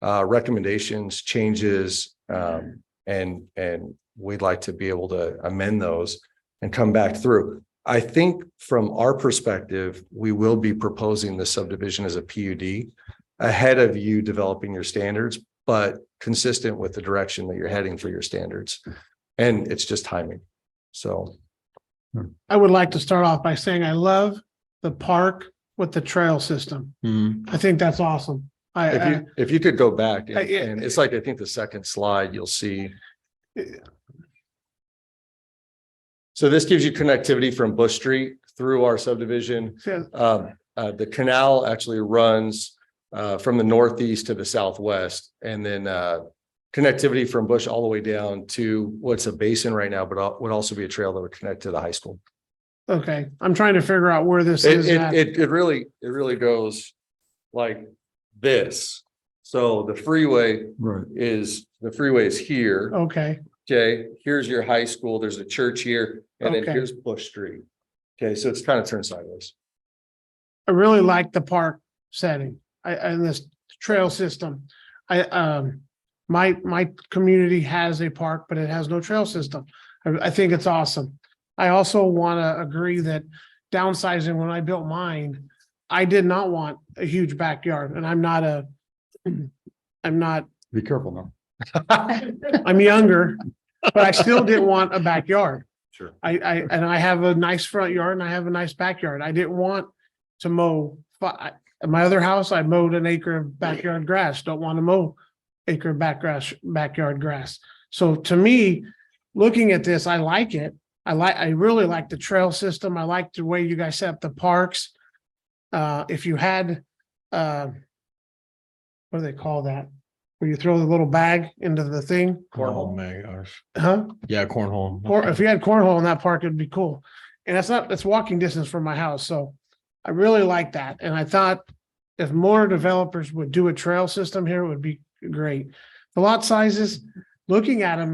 recommendations, changes, and we'd like to be able to amend those and come back through. I think from our perspective, we will be proposing the subdivision as a PUD ahead of you developing your standards, but consistent with the direction that you're heading for your standards. And it's just timing. So I would like to start off by saying I love the park with the trail system. I think that's awesome. if you could go back and it's like, I think the second slide, you'll see. So this gives you connectivity from Bush Street through our subdivision. The canal actually runs from the northeast to the southwest, and then connectivity from Bush all the way down to what's a basin right now, but would also be a trail that would connect to the high school. Okay, I'm trying to figure out where this is. It really goes like this. So the freeway is here. Okay. Okay, here's your high school. There's a church here, and then Okay. here's Bush Street. Okay, so it's kind of turned sideways. I really like the park setting. And this trail system. My community has a park, but it has no trail system. I think it's awesome. I also want to agree that downsizing, when I built mine, I did not want a huge backyard, and I'm not. Be careful now. I'm younger, but I still didn't want a backyard. Sure. I have a nice front yard and I have a nice backyard. I didn't want to mow. At my other house, I mowed an acre of backyard grass. Don't want to mow acre of backyard grass. So to me, looking at this, I like it. I really like the trail system. I like the way you guys set up the parks. If you had, what do they call that? Where you throw the little bag into the thing? Cornhole, my gosh. Huh? Yeah, cornhole. Or if you had cornhole in that park, it'd be cool. And that's walking distance from my house. So I really like that. And I thought if more developers would do a trail system here, it would be great. The lot sizes, looking at them,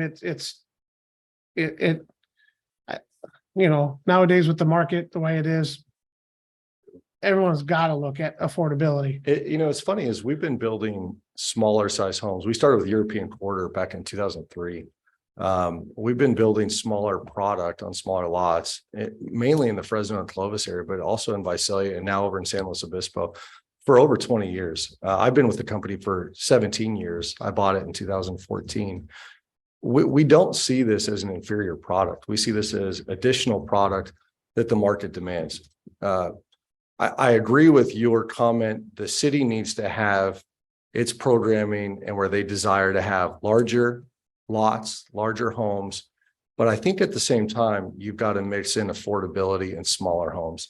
nowadays with the market the way it is, everyone's got to look at affordability. It's funny is we've been building smaller size homes. We started with European Quarter back in 2003. We've been building smaller product on smaller lots, mainly in the Fresno and Clovis area, but also in Visalia and now over in San Luis Obispo for over 20 years. I've been with the company for 17 years. I bought it in 2014. We don't see this as an inferior product. We see this as additional product that the market demands. I agree with your comment. The city needs to have its programming and where they desire to have larger lots, larger homes. But I think at the same time, you've got to mix in affordability and smaller homes.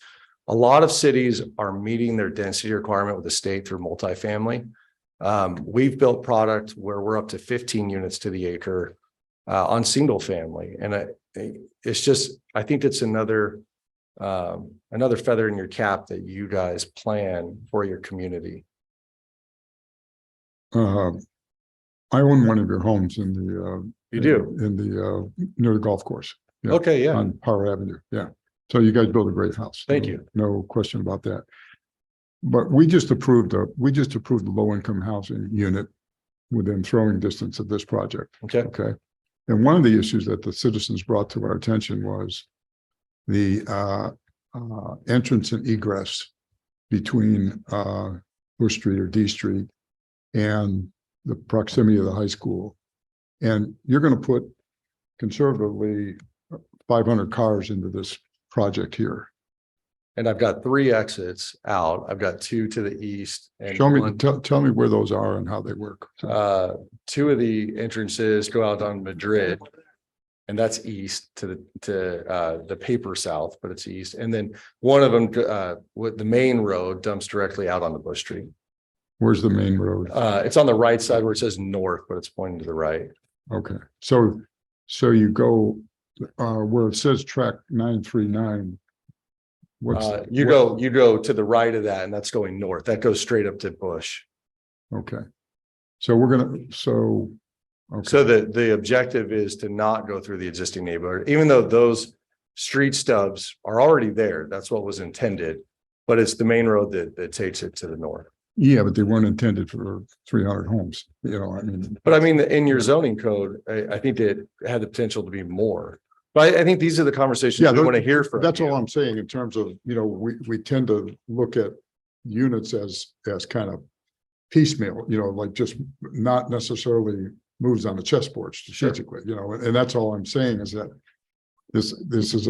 A lot of cities are meeting their density requirement with the state through multifamily. We've built product where we're up to 15 units to the acre on single family. And it's just, I think it's another feather in your cap that you guys plan for your community. I own one of your homes in the You do? in the near the golf course. Yeah, Okay, yeah. on Power Avenue. Yeah. So you guys build a great house. Thank you. No question about that. But we just approved a low income housing unit within throwing distance of this project. Okay. Okay. And one of the issues that the citizens brought to our attention was the entrance and egress between Bush Street or D Street and the proximity of the high school. And you're going to put conservatively 500 cars into this project here. And I've got 3 exits out. I've got 2 to the east. And Show me, one- tell me where those are and how they work. 2 of the entrances go out on Madrid. And that's east to the paper south, but it's east. And then one of them, with the main road dumps directly out onto Bush Street. Where's the main road? It's on the right side where it says north, but it's pointing to the right. Okay, so you go where it says track 939. You go to the right of that, and that's going north. That goes straight up to Bush. Okay. So we're gonna, so. Okay. So the objective is to not go through the existing neighborhood, even though those street stubs are already there. That's what was intended. But it's the main road that takes it to the north. Yeah, but they weren't intended for 300 homes, you know, I mean. But I mean, in your zoning code, I think it had the potential to be more. But I think these are the conversations we want to hear from. That's you. all I'm saying in terms of, you know, we tend to look at units as kind of piecemeal, you know, like just not necessarily moves on the chessboard strategically, you know, and that's all I'm saying is that this is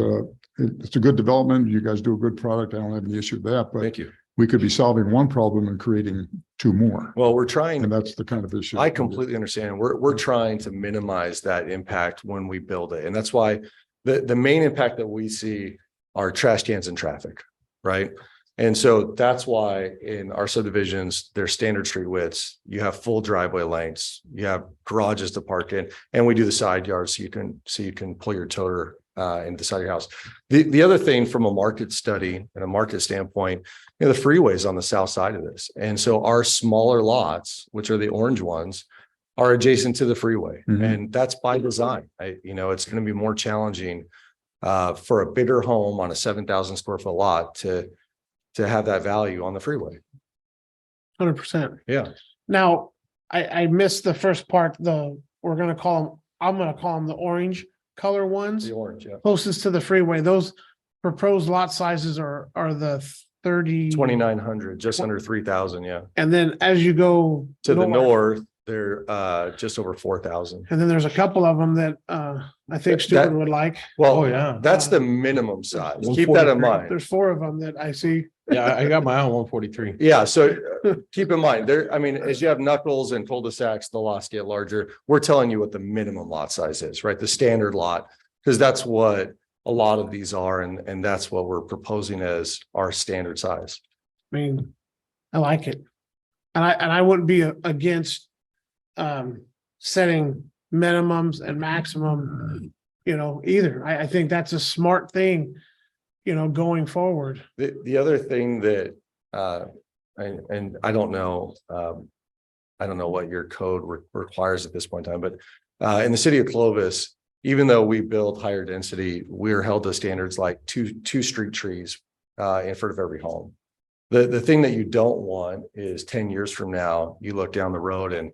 it's a good development. You guys do a good product. I don't have any issue with that, but Thank you. we could be solving one problem and creating 2 more. Well, we're trying. And that's the kind of issue. I completely understand. We're trying to minimize that impact when we build it. And that's why the main impact that we see are trash cans and traffic, right? And so that's why in our subdivisions, there's standard street widths, you have full driveway lengths, you have garages to park in, and we do the side yards so you can pull your toter into the side of your house. The other thing from a market study and a market standpoint, you know, the freeway's on the south side of this. And so our smaller lots, which are the orange ones, are adjacent to the freeway. Mhm. And that's by design. You know, it's going to be more challenging for a bigger home on a 7,000 square foot lot to have that value on the freeway. 100%. Yeah. Now, I missed the first part, I'm gonna call them the orange color ones. The orange, yeah. Closest to the freeway. Those proposed lot sizes are the 30. 2,900, just under 3,000, yeah. And then as you go To the north, they're just over 4,000. and then there's a couple of them that I think Stupid would like. Well, Oh, yeah. that's the minimum size. Keep that in mind. There's 4 of them that I see. Yeah, I got my own 143. Yeah, so keep in mind there, I mean, as you have knuckles and cul-de-sacs, the lots get larger. We're telling you what the minimum lot size is, right? The standard lot, because that's what a lot of these are, and that's what we're proposing as our standard size. I mean, I like it. And I wouldn't be against setting minimums and maximum, you know, either. I think that's a smart thing, you know, going forward. The other thing that and I don't know what your code requires at this point in time, but in the city of Clovis, even though we build higher density, we're held to standards like two street trees in front of every home. The thing that you don't want is 10 years from now, you look down the road and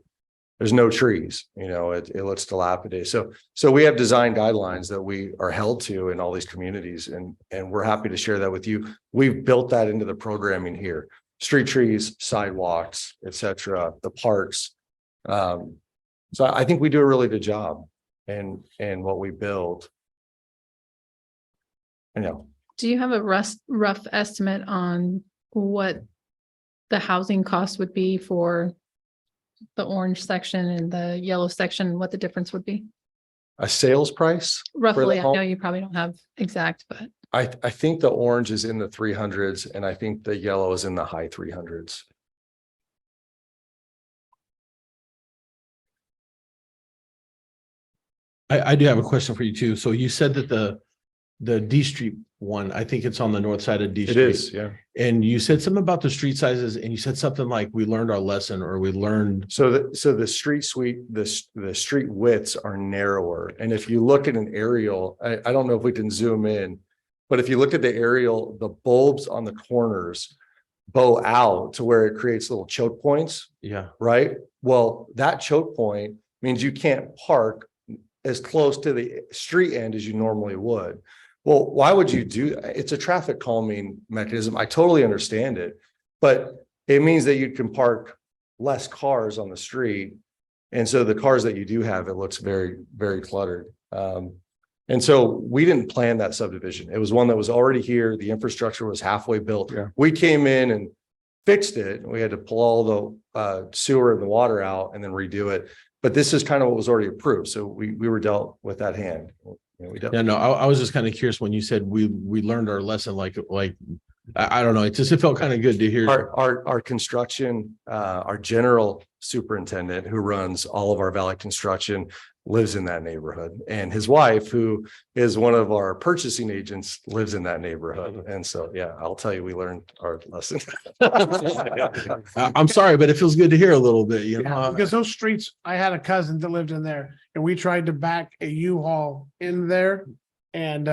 there's no trees, you know, it looks dilapidated. So we have design guidelines that we are held to in all these communities, and we're happy to share that with you. We've built that into the programming here. street trees, sidewalks, et cetera, the parks. So I think we do a really good job in what we build. You know, Do you have a rough estimate on what the housing cost would be for the orange section and the yellow section, what the difference would be? a sales price? for the Roughly, I home? know you probably don't have exact, but I think the orange is in the 300s and I think the yellow is in the high 300s. I do have a question for you too. So you said that the D Street one, I think it's on the north side of D It Street. is, yeah. And you said something about the street sizes and you said something like we learned our lesson or we learned. So the street suite, the street widths are narrower. And if you look at an aerial, I don't know if we can zoom in, but if you look at the aerial, the bulbs on the corners bow out to where it creates little choke points, Yeah. right? Well, that choke point means you can't park as close to the street end as you normally would. Well, why would you do that? It's a traffic calming mechanism. I totally understand it, but it means that you can park less cars on the street. And so the cars that you do have, it looks very, very cluttered. And so we didn't plan that subdivision. It was one that was already here. The infrastructure was halfway built. Yeah. We came in and fixed it. We had to pull all the sewer and the water out and then redo it. But this is kind of what was already approved. So we were dealt with that hand. You know, we dealt. Yeah, no, I was just kind of curious when you said we learned our lesson, like I don't know. It felt kind of good to hear. Our construction, our general superintendent who runs all of our Valley construction lives in that neighborhood, and his wife, who is one of our purchasing agents, lives in that neighborhood. And so, yeah, I'll tell you, we learned our lesson. I'm sorry, but it feels good to hear a little bit, you know. Because those streets, I had a cousin that lived in there and we tried to back a U-Haul in there and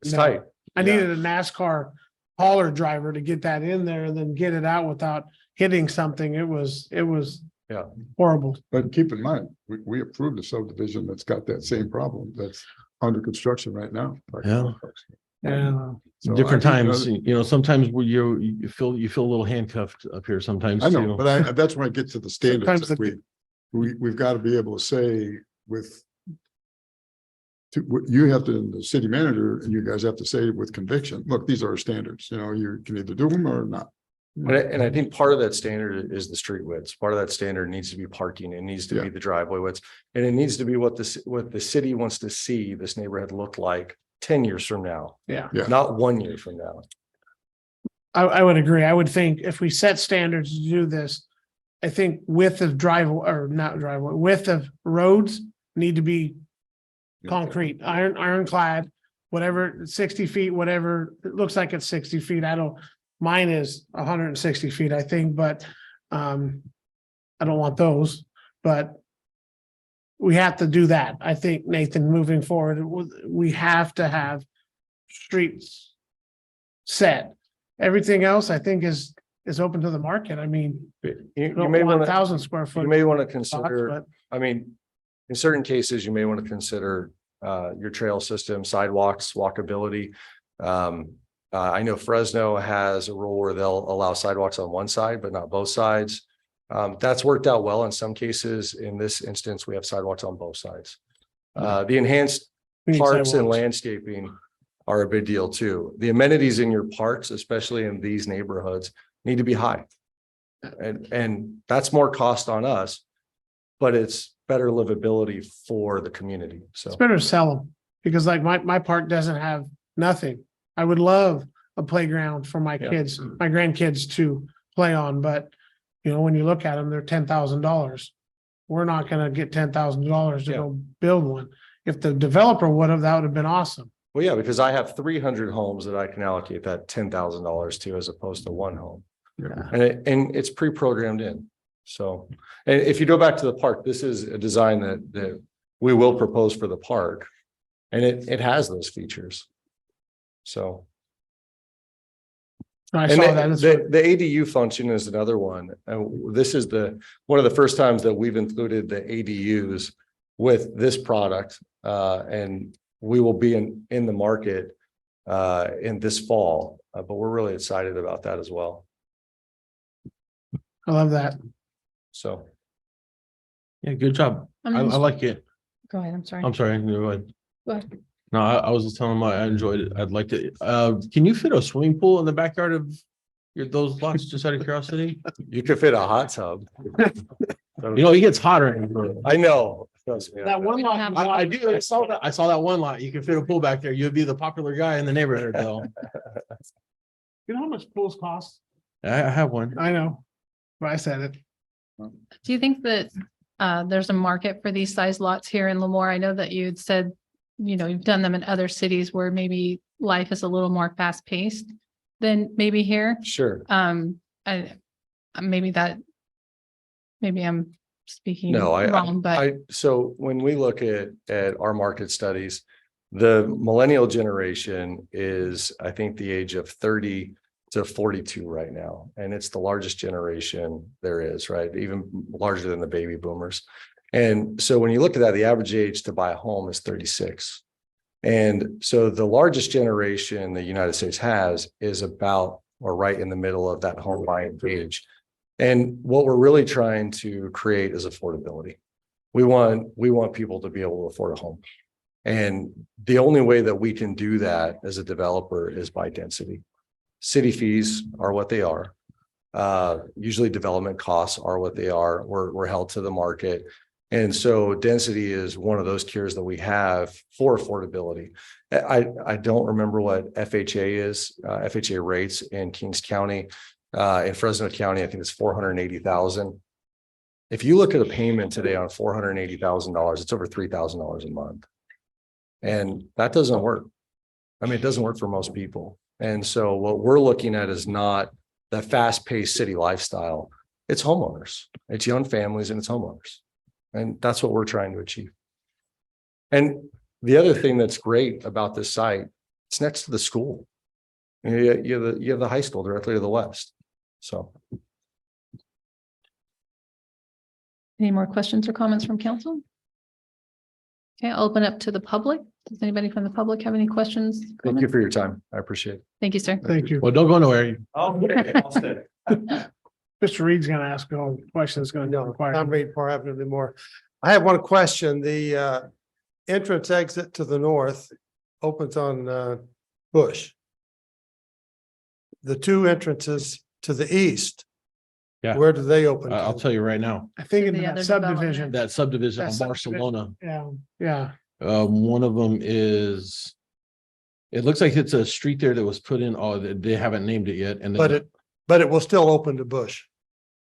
It's no. tight. I Yeah. needed a NASCAR hauler driver to get that in there and then get it out without hitting something. It was Yeah. horrible. But keep in mind, we approved a subdivision that's got that same problem that's under construction right now. Yeah. Yeah. So Different I think, times, you know, sometimes where you feel a little handcuffed up here sometimes I know, too. but that's when I get to the standards Sometimes that we've got to be able to say you have to, the city manager, and you guys have to say with conviction, look, these are our standards, you know, you can either do them or not. And I think part of that standard is the street widths. Part of that standard needs to be parking. It needs to be the driveway widths. And it needs to be what the city wants to see this neighborhood look like 10 years from now, Yeah. not 1 year from now. I would agree. I would think if we set standards to do this, I think width of driveway or not driveway, width of roads need to be concrete, ironclad, whatever, 60 feet, whatever. It looks like it's 60 feet. Mine is 160 feet, I think, but I don't want those, but we have to do that. I think, Nathan, moving forward, we have to have streets set. Everything else, I think, is open to the market. I mean, You don't may want want 1,000 square foot. You may want to lots, consider, but I mean, in certain cases, you may want to consider your trail system, sidewalks, walkability. I know Fresno has a rule where they'll allow sidewalks on one side, but not both sides. That's worked out well in some cases. In this instance, we have sidewalks on both sides. The enhanced we need parks and sidewalks. landscaping are a big deal too. The amenities in your parks, especially in these neighborhoods, need to be high. And that's more cost on us, but it's better livability for the community. So It's better to sell them because like my park doesn't have nothing. I would love a playground for my kids, my grandkids to play on, but you know, when you look at them, they're $10,000. We're not gonna get $10,000 to go build one. If the developer would have, that would have been awesome. well, yeah, because I have 300 homes that I can allocate that $10,000 to as opposed to one home. Yeah. And it's pre-programmed in. So, and if you go back to the park, this is a design that we will propose for the park. And it has those features. So. I And saw that. the ADU function is another one. And this is one of the first times that we've included the ADUs with this product. And we will be in the market in this fall, but we're really excited about that as well. I love that. So. Yeah, good job. I'm I just- like it. Go ahead, I'm sorry. I'm sorry. Go ahead. Go ahead. No, I was just telling him I enjoyed it. I'd like to, can you fit a swimming pool in the backyard of those lots, just out of curiosity? You could fit a hot tub. You know, it gets hotter. in here. I know. Trust me. That one We don't lot, have- I do. I saw that one lot. You can fit a pool back there. You'd be the popular guy in the neighborhood though. you know how much pools cost? I have one. I know. But I said it. Do you think that there's a market for these size lots here in Lemoore? I know that you'd said, you've done them in other cities where maybe life is a little more fast paced than maybe here. Sure. Maybe I'm speaking No, wrong, but so when we look at our market studies, the millennial generation is, I think, the age of 30 to 42 right now. And it's the largest generation there is, right? Even larger than the baby boomers. And so when you look at that, the average age to buy a home is 36. And so the largest generation the United States has is about, or right in the middle of that home buying age. And what we're really trying to create is affordability. We want people to be able to afford a home. And the only way that we can do that as a developer is by density. City fees are what they are. Usually development costs are what they are. We're held to the market. And so density is one of those cures that we have for affordability. I don't remember what FHA is, FHA rates in Kings County. In Fresno County, I think it's $480,000. If you look at a payment today on $480,000, it's over $3,000 a month. And that doesn't work. I mean, it doesn't work for most people. And so what we're looking at is not the fast-paced city lifestyle. It's homeowners, it's young families, and it's homeowners. And that's what we're trying to achieve. And the other thing that's great about this site, it's next to the school. You have the high school directly to the west. So. any more questions or comments from council? Okay, I'll open up to the public. Does anybody from the public have any questions? Thank you comments? for your time. I appreciate it. Thank you, sir. Thank you. Well, don't go nowhere. Mr. Reed's gonna ask all the questions gonna require. I'm Reed Parr Avenue, Lemoore. I have one question. The entrance exit to the north opens on Bush. The two entrances to the east. Yeah. Where do they open? I'll to? tell you right now, I think in The that other subdivision. that subdivision That on subdivision. Barcelona, Yeah. one of them is, it looks like it's a street there that was put in, they haven't named it yet. And then But it will still open to Bush.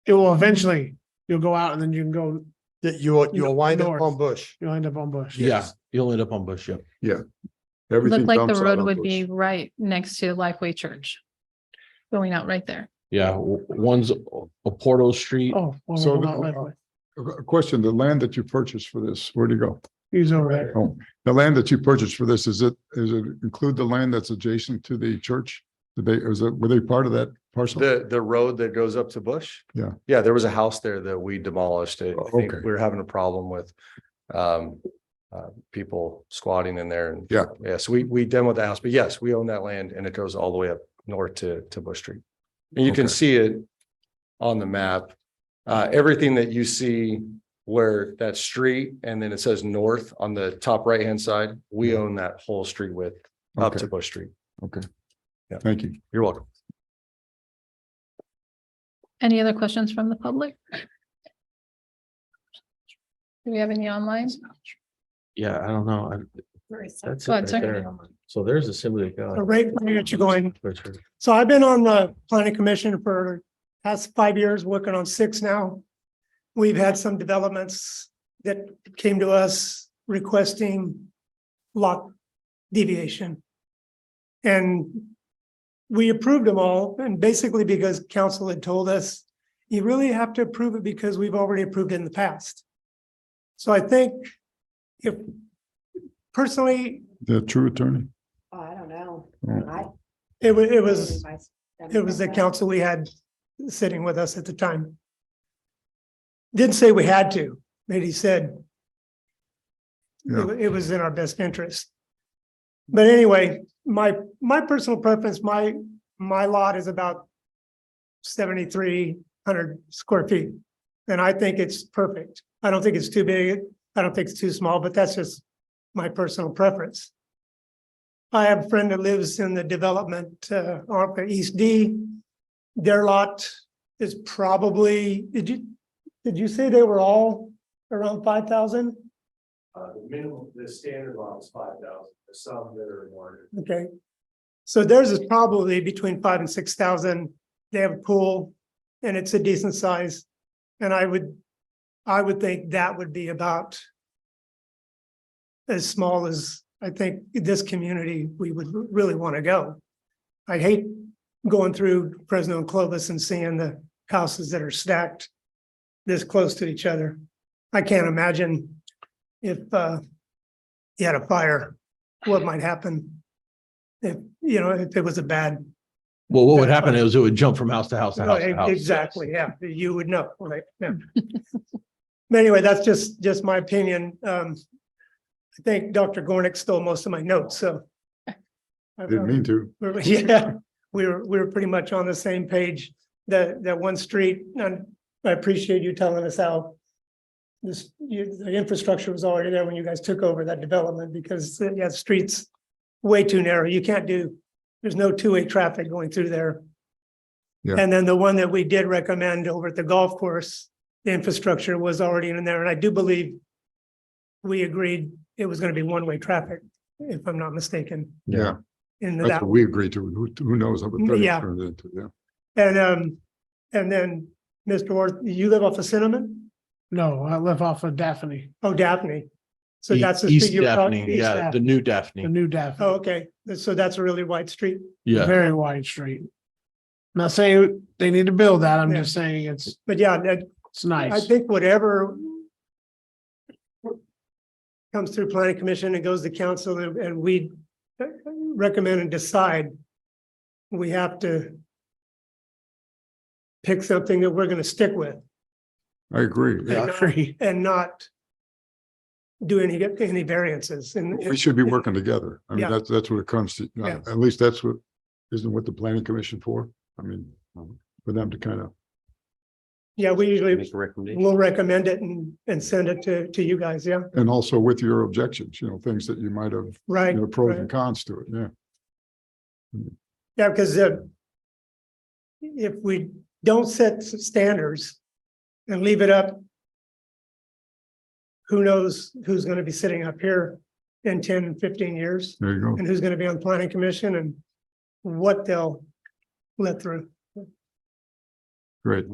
It will eventually, you'll go out and then you can go, That you'll wind up north. on Bush. you'll end up on Bush. yeah, you'll end up on Bush. Yep. Looked like the road would be right next to Lifeway Church. Going out right there. Yeah, one's a Porto Street. Oh. well, So we're not Lifeway. A question, the land that you purchased for this, where'd you go? He's over there. Oh, the land that you purchased for this, is it include the land that's adjacent to the church? Were they part of that parcel? The road that goes up to Bush? Yeah. Yeah, there was a house there that we demolished. I think Okay. we were having a problem with people squatting in there and. Yeah. Yeah, so we demoed the house, but yes, we own that land and it goes all the way up north to Bush Street. And you can Okay. see it on the map. Everything that you see where that street and then it says north on the top right-hand side, we own that whole street width up to Okay. Bush Street. Okay. Yeah. Thank you. You're welcome. Any other questions from the public? Do we have any online? Yeah, I don't know. That's it Go ahead, right sir. there. So there's Assembly of God. Right, let me get you going. Richard. So I've been on the planning commission for past 5 years, working on 6 now. We've had some developments that came to us requesting lot deviation. And we approved them all, and basically because council had told us, you really have to approve it because we've already approved it in the past. So I think if personally, The true attorney? oh, I don't know. Oh. It was the council we had sitting with us at the time. Didn't say we had to, but he said Yeah. it was in our best interest. But anyway, my personal preference, my lot is about 73 square feet. And I think it's perfect. I don't think it's too big. I don't think it's too small, but that's just my personal preference. I have a friend that lives in the development off of East D. Their lot is probably, did you say they were all around 5,000? The minimum, the standard lot is 5,000, there's some that are larger. Okay. So theirs is probably between 5,000 and 6,000. They have a pool and it's a decent size. And I would think that would be about as small as I think this community we would really want to go. I hate going through Fresno and Clovis and seeing the houses that are stacked this close to each other. I can't imagine if you had a fire, what might happen if, you know, if it was a bad. Well, what would happen is it would jump from house to house to house to house. Exactly, yeah, you would know, right? Yeah. But anyway, that's just my opinion. I think Dr. Gornick stole most of my notes, so. Didn't mean to. Yeah, we were pretty much on the same page. That one street, and I appreciate you telling us how the infrastructure was already there when you guys took over that development, because the street's way too narrow. You can't there's no two-way traffic going through there. Yeah. And then the one that we did recommend over at the golf course, the infrastructure was already in there, and I do believe we agreed it was going to be one-way traffic, if I'm not mistaken. Yeah, In that's that, what we agreed to. Who knows what that Yeah. turned into, yeah. and then Mr. Orth, you live off of Cinnamon? No, I live off of Daphne, Oh, Daphne. So E- that's the East street you're talking. Daphne, yeah, the new Daphne. the new Daphne, Oh, okay. So that's a really wide street. Yeah. very wide street. Not saying they need to build that, I'm Yeah. just saying But yeah, it's nice. I think whatever comes through planning commission and goes to council and we recommend and decide, we have to pick something that we're going to stick with. I agree. I agree. And not do any variances. And We should be working together. I mean, Yeah. that's what it comes to. Yeah. At least that's what, isn't what the planning commission for? I mean, for them to kind of, yeah, we usually Make a recommendation. will recommend it and send it to you guys. Yeah, and also with your objections, things that you might have, right. pros right. and cons to it, yeah. Yeah, because if we don't set standards and leave it up, who knows who's going to be sitting up here in 10, 15 years, There you go. and who's going to be on planning commission and what they'll let through. Great.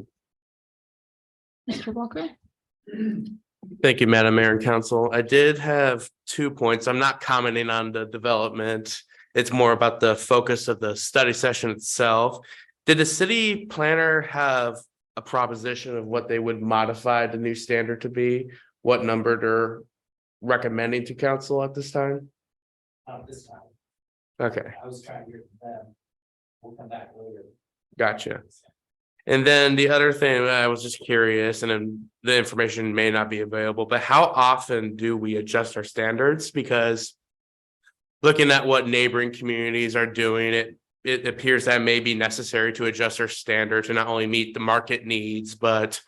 Mr. Walker? Thank you, Madam Mayor and Council. I did have 2 points. I'm not commenting on the development. It's more about the focus of the study session itself. Did the city planner have a proposition of what they would modify the new standard to be? What number they're recommending to council at this time? This time, Okay, I was trying to hear from them. We'll come back later. gotcha. And then the other thing, I was just curious, and then the information may not be available, but how often do we adjust our standards? Because looking at what neighboring communities are doing, it appears that may be necessary to adjust our standard to not only meet the market needs, but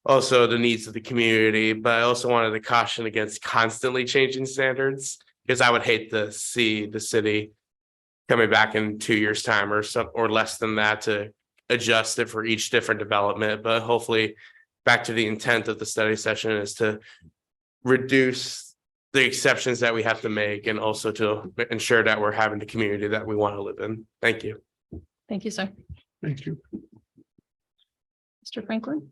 also the needs of the community. But I also wanted to caution against constantly changing standards, because I would hate to see the city coming back in 2 years' time or less than that to adjust it for each different development. But hopefully, back to the intent of the study session is to reduce the exceptions that we have to make, and also to ensure that we're having the community that we want to live in. Thank you. Thank you, sir. Thank you. Mr. Franklin?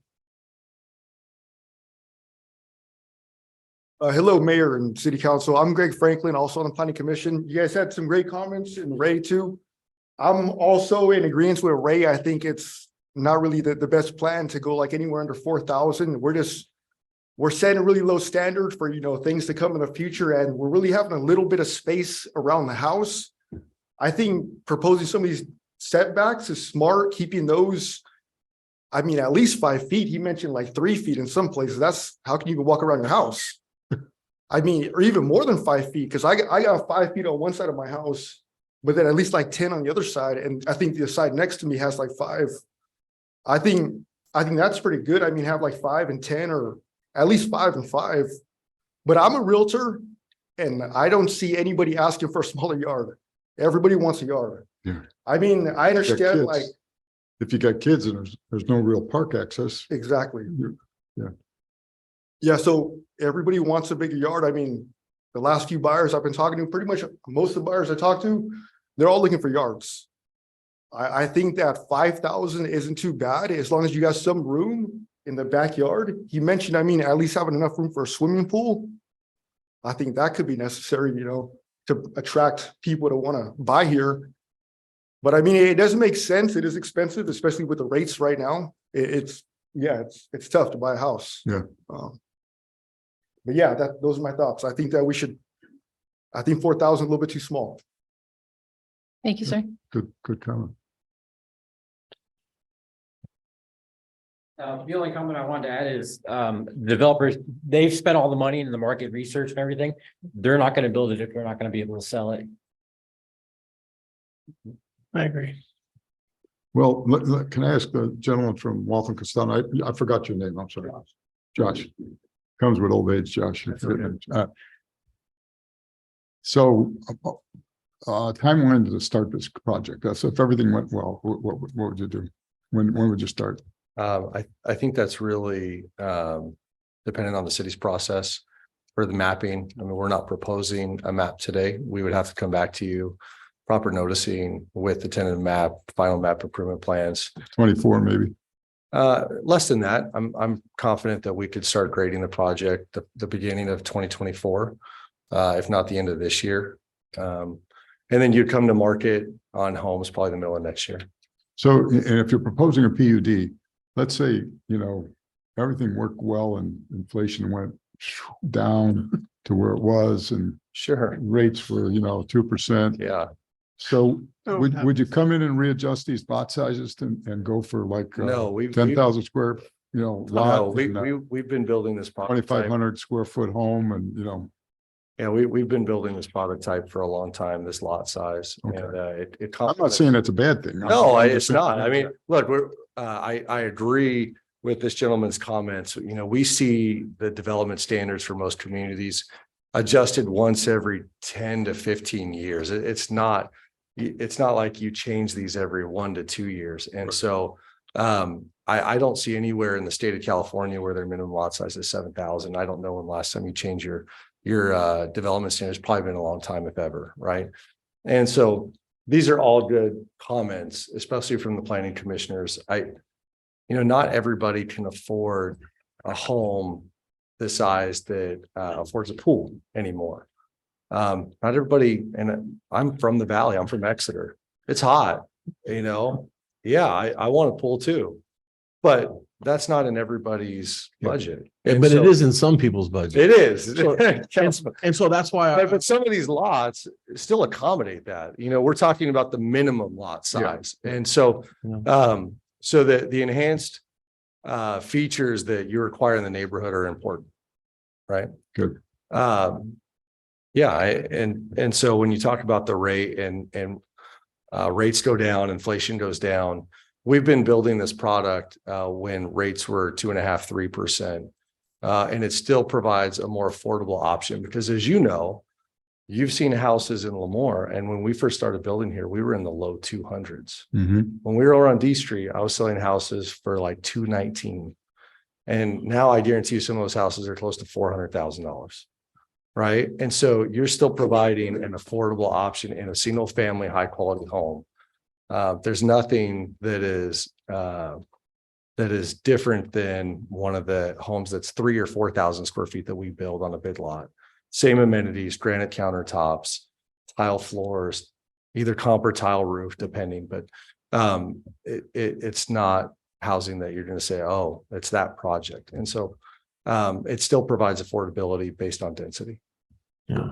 Hello, Mayor and City Council. I'm Greg Franklin, also on the Planning Commission. You guys had some great comments, and Ray too. I'm also in agreement with Ray. I think it's not really the best plan to go like anywhere under 4,000. We're setting a really low standard for, things to come in the future, and we're really having a little bit of space around the house. I think proposing some of these setbacks is smart, keeping those, at least 5 feet. He mentioned like 3 feet in some places. That's how can you even walk around your house? Or even more than 5 feet, because I got 5 feet on one side of my house, but then at least like 10 on the other side. And I think the side next to me has like 5. I think I think that's pretty good. I mean, have like 5 and 10 or at least 5 and 5. But I'm a realtor and I don't see anybody asking for a smaller yard. Everybody wants a yard. Yeah. I mean, I understand kids. like, If you got kids and there's no real park access. exactly. Yeah. Yeah, so everybody wants a bigger yard. I mean, the last few buyers I've been talking to, pretty much most of the buyers I talk to, they're all looking for yards. I think that 5,000 isn't too bad as long as you got some room in the backyard. He mentioned, I mean, at least having enough room for a swimming pool. I think that could be necessary, you know, to attract people to want to buy here. But I mean, it doesn't make sense. It is expensive, especially with the rates right now. It's tough to buy a house. Yeah. But yeah, those are my thoughts. I think that I think 4,000 a little bit too small. Thank you, sir. Good comment. The only comment I wanted to add is, developers, they've spent all the money in the market research and everything. They're not going to build it if they're not going to be able to sell it. I agree. Well, can I ask the gentleman from Waltham Castano? I forgot your name. I'm sorry. Josh. Comes with old age, Josh. So timeline to start this project. That's if everything went well, what would you do? When would you start? I think that's really dependent on the city's process for the mapping. I mean, we're not proposing a map today. We would have to come back to you, proper noticing with the tentative map, final map improvement plans. 24 maybe. Less than that. I'm confident that we could start grading the project the beginning of 2024, if not the end of this year. And then you'd come to market on homes probably the middle of next year. So, and if you're proposing a PUD, let's say, you know, everything worked well and inflation went down to where it was and sure rates were, 2%. Yeah. So would you come in and readjust these lot sizes and go for like no, 10,000 square, lot? No, we've been building this product. 2,500 square foot home and, Yeah, we've been building this product type for a long time, this lot size. Okay. And I'm not saying that's a bad thing. No, it's not. I mean, look, I agree with this gentleman's comments. You know, we see the development standards for most communities adjusted once every 10 to 15 years. It's not like you change these every 1 to 2 years. And so I don't see anywhere in the state of California where their minimum lot size is 7,000. I don't know when last time you changed your development standards. Probably been a long time, if ever, right? And so these are all good comments, especially from the planning commissioners. Not everybody can afford a home the size that affords a pool anymore. Not everybody, and I'm from the valley, I'm from Exeter. It's hot, yeah, I want a pool too, but that's not in everybody's budget. But it is in some people's budget. It is. And so that's why But some of these lots still accommodate that. We're talking about the minimum lot size. And so, so that the enhanced features that you require in the neighborhood are important, right? Good. Yeah, and so when you talk about the rate and rates go down, inflation goes down. We've been building this product when rates were 2.5%, 3%. And it still provides a more affordable option because, as you know, you've seen houses in Lemoore. And when we first started building here, we were in the low 200s. Mm-hmm. When we were over on D Street, I was selling houses for like $219. And now I guarantee you some of those houses are close to $400,000. Right. And so you're still providing an affordable option in a single family, high quality home. There's nothing that is different than one of the homes that's 3,000 or 4,000 square feet that we build on a bid lot. Same amenities, granite countertops, tile floors, either comp or tile roof, depending. But it's not housing that you're going to say, oh, it's that project. And so it still provides affordability based on density. Yeah.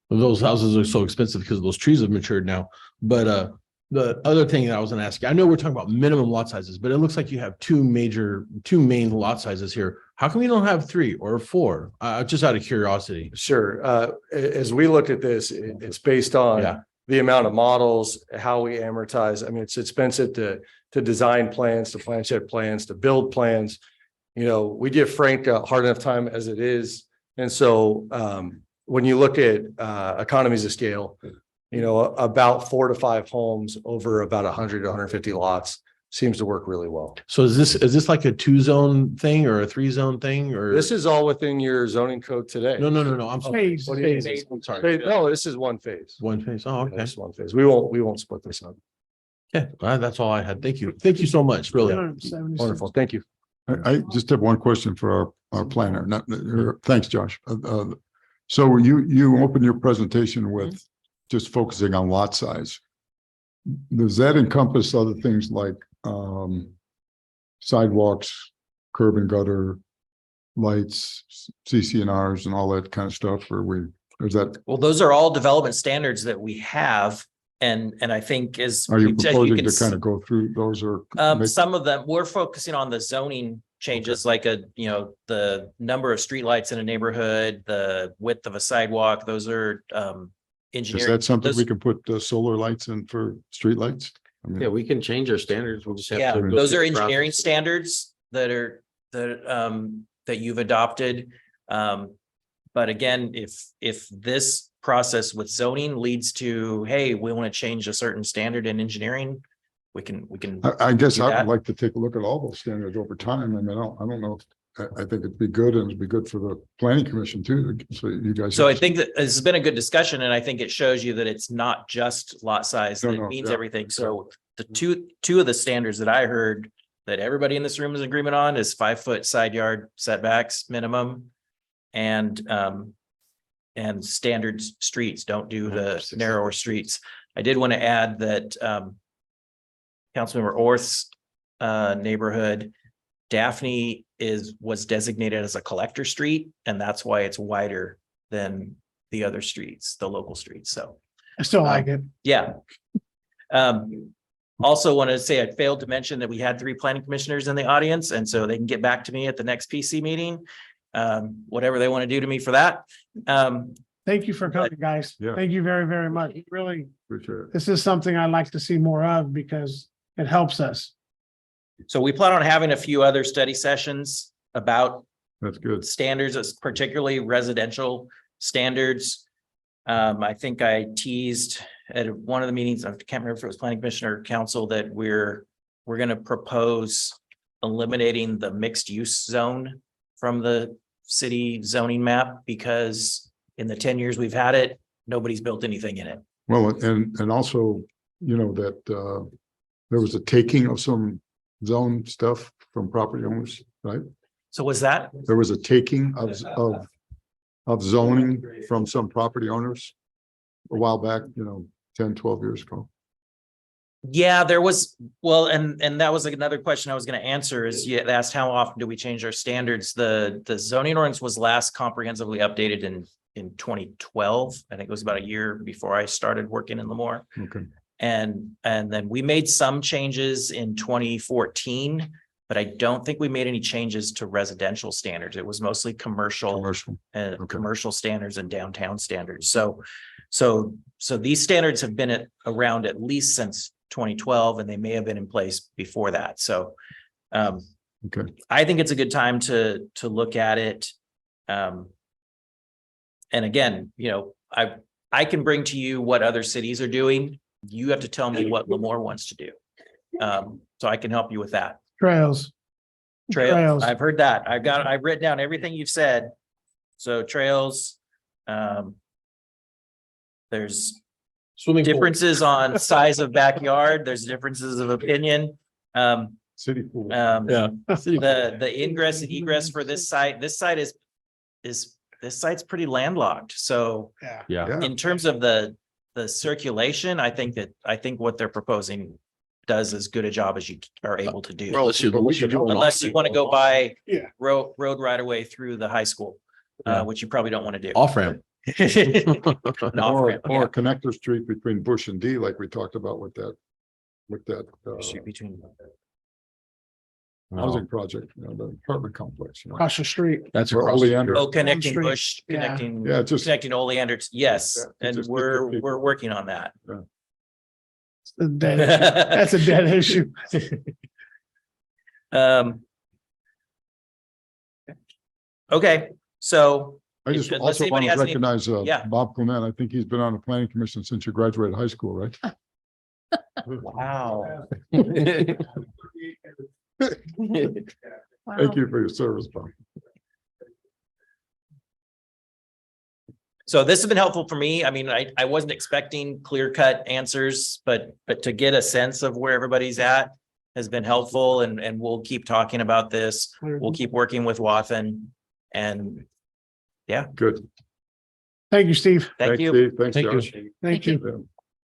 Those houses are so expensive because those trees have matured now. But the other thing that I was going to ask you, I know we're talking about minimum lot sizes, but it looks like you have two main lot sizes here. How come you don't have 3 or 4? Just out of curiosity. Sure. As we look at this, it's based on the amount of models, how we amortize. I mean, it's expensive to to design plans, to plan set plans, to build plans. You know, we give Frank a hard enough time as it is. And so when you look at economies of scale, you know, about 4 to 5 homes over about 100 to 150 lots seems to work really well. So is this like a 2-zone thing or a 3-zone thing or? This is all within your zoning code today. No. I'm sorry. Phase. What do you mean? Phases. I'm sorry. No, this is one phase. One phase. Oh, okay. This is one phase. We won't split this up. Okay, that's all I had. Thank you. Thank you so much. Really 276. Wonderful. Thank you. I just have one question for our planner. Thanks, Josh. So you open your presentation with just focusing on lot size. Does that encompass other things like sidewalks, curb and gutter, lights, CC&Rs and all that kind of stuff? Or is that, Well, those are all development standards that we have. And I think as are you as proposing can to kind of go through those or? some of them, we're focusing on the zoning changes, like the number of streetlights in a neighborhood, the width of a sidewalk. Those are engineering. Is that something those- we can put solar lights in for streetlights? I mean, Yeah, we can change our standards. We'll just have Yeah, to. go those through are the engineering process. standards that you've adopted. But again, if this process with zoning leads to, hey, we want to change a certain standard in engineering, we can. I guess do I that. would like to take a look at all those standards over time. I mean, I don't know. I think it'd be good and it'd be good for the planning commission too. So you guys. So I think that this has been a good discussion, and I think it shows you that it's not just lot size, No, that it no, means yeah. everything. So the two of the standards that I heard that everybody in this room is in agreement on is 5-foot side yard setbacks minimum. And standard streets, don't do the narrower streets. I did want to add that Councilmember Orth's neighborhood, Daphne was designated as a collector street, and that's why it's wider than the other streets, the local streets. So I still like it. yeah. Also wanted to say I failed to mention that we had 3 planning commissioners in the audience, and so they can get back to me at the next PC meeting. Whatever they want to do to me for that. Thank you for coming, guys. Yeah. Thank you very, very much. Really, Appreciate it. this is something I'd like to see more of because it helps us. So we plan on having a few other study sessions about That's good. standards, particularly residential standards. I think I teased at one of the meetings, I can't remember if it was planning commissioner or council, that we're going to propose eliminating the mixed use zone from the city zoning map, because in the 10 years we've had it, nobody's built anything in it. Well, and also, you know, that there was a taking of some zone stuff from property owners, right? So was that? There was a taking of zoning from some property owners a while back, 10, 12 years ago. Yeah, there was, well, and that was another question I was going to answer is you asked how often do we change our standards? The zoning ordinance was last comprehensively updated in 2012. I think it was about a year before I started working in Lemoore. Okay. And then we made some changes in 2014, but I don't think we made any changes to residential standards. It was mostly commercial and Okay. commercial standards and downtown standards. So these standards have been around at least since 2012, and they may have been in place before that. So Okay. I think it's a good time to look at it. And again, I can bring to you what other cities are doing. You have to tell me what Lemoore wants to do. So I can help you with that. Trails. Trails. I've heard that. I've written down everything you've said. So trails, there's Swimming pool. differences on size of backyard. There's differences of opinion. City pool. Yeah. The ingress and egress for this site is this site's pretty landlocked. So Yeah. in terms of the circulation, I think what they're proposing does as good a job as you are able to do. Unless you want to go by Yeah. road right away through the high school, Yeah. which you probably don't want to do. Off ramp. An off-ramp, Or yeah. a connector street between Bush and D, like we talked about with that Street between. housing project, the apartment complex. Across the street. That's Or across. Oleander. Oh, connecting Street. Bush, Yeah. connecting, Yeah, just. connecting Oleander. Yes, Yeah, and just we're people. working on that. A dead issue. That's a dead issue. Okay, so. I just unless also want anybody to has any- recognize Yeah. Bob Clement. I think he's been on the planning commission since you graduated high school, right? Wow. Thank you for your service, Bob. So this has been helpful for me. I mean, I wasn't expecting clear-cut answers, but to get a sense of where everybody's at has been helpful, and we'll keep talking about this. We'll keep working with Wathen, and Good. Thank you, Steve. thank you. Steve. Thanks, Thank you. Josh. Thank you.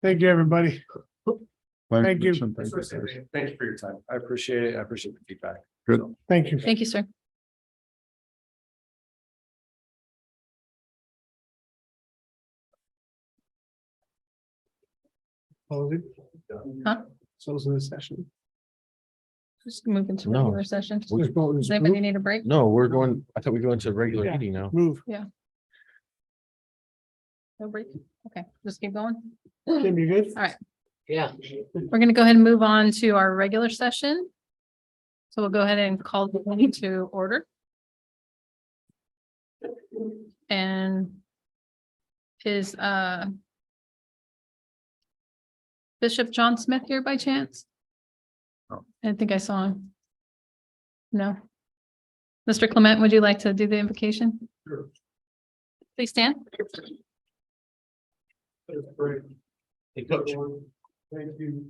Thank you, everybody. Planning Thank you. commission, thank you. Thank you for your time. I appreciate it. I appreciate the feedback. Good. Thank you. Thank you, sir. Huh? Closing the session. Just move into No. regular session. We're- Does anybody need a break? No, we're going, I thought we go into a regular Yeah. meeting now. Move. No break? Okay, just keep going. Tim, you good? All right. Yeah. We're gonna go ahead and move on to our regular session. So we'll go ahead and call the meeting to order. And is Bishop John Smith here by chance? No. I didn't think I saw him. No. Mr. Clement, would you like to do the invocation? Sure. Please stand. Let's pray. Lord, thank you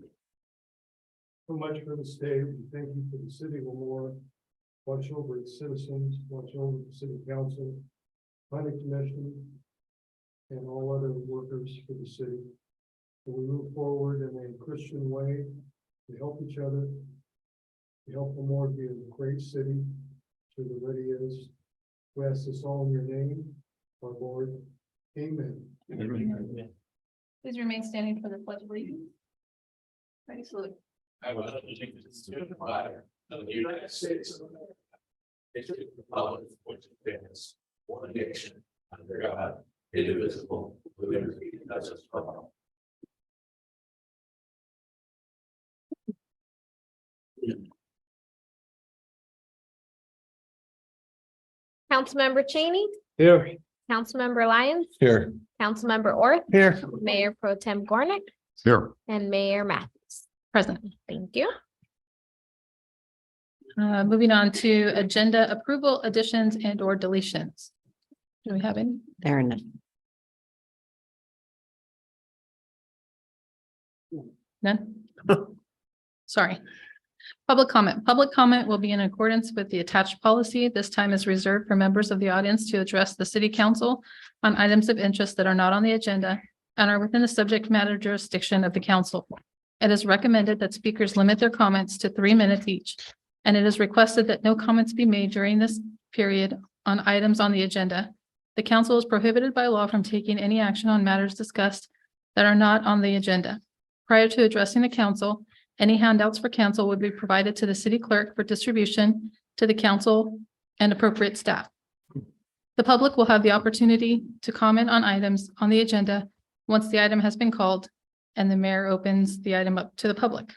so much for this day. We thank you for the city of Lemoore. Watch over its citizens, watch over the city council, planning commission, and all other workers for the city. And we move forward in a Christian way to help each other, to help Lemoore be a great city, to the ready is. We ask this all in your name, our Lord. Amen. Please remain standing for the pledge of allegiance. Ready, salute. I will allegiance to the flag of the United States of America. And to the republic which stands one nation under God, indivisible, with liberty and justice for all. Councilmember Cheney, Here. Councilmember Lyons, Here. Councilmember Orth, Here. Mayor Pro Tem Gornick, Here. and Mayor Matthews. Present. Thank you. Moving on to agenda approval, additions and or deletions. Do we have any? There are none. None? Sorry. Public comment. Public comment will be in accordance with the attached policy. This time is reserved for members of the audience to address the city council on items of interest that are not on the agenda and are within the subject matter jurisdiction of the council. It is recommended that speakers limit their comments to 3 minutes each, and it is requested that no comments be made during this period on items on the agenda. The council is prohibited by law from taking any action on matters discussed that are not on the agenda. Prior to addressing the council, any handouts for council would be provided to the city clerk for distribution to the council and appropriate staff. The public will have the opportunity to comment on items on the agenda once the item has been called and the mayor opens the item up to the public.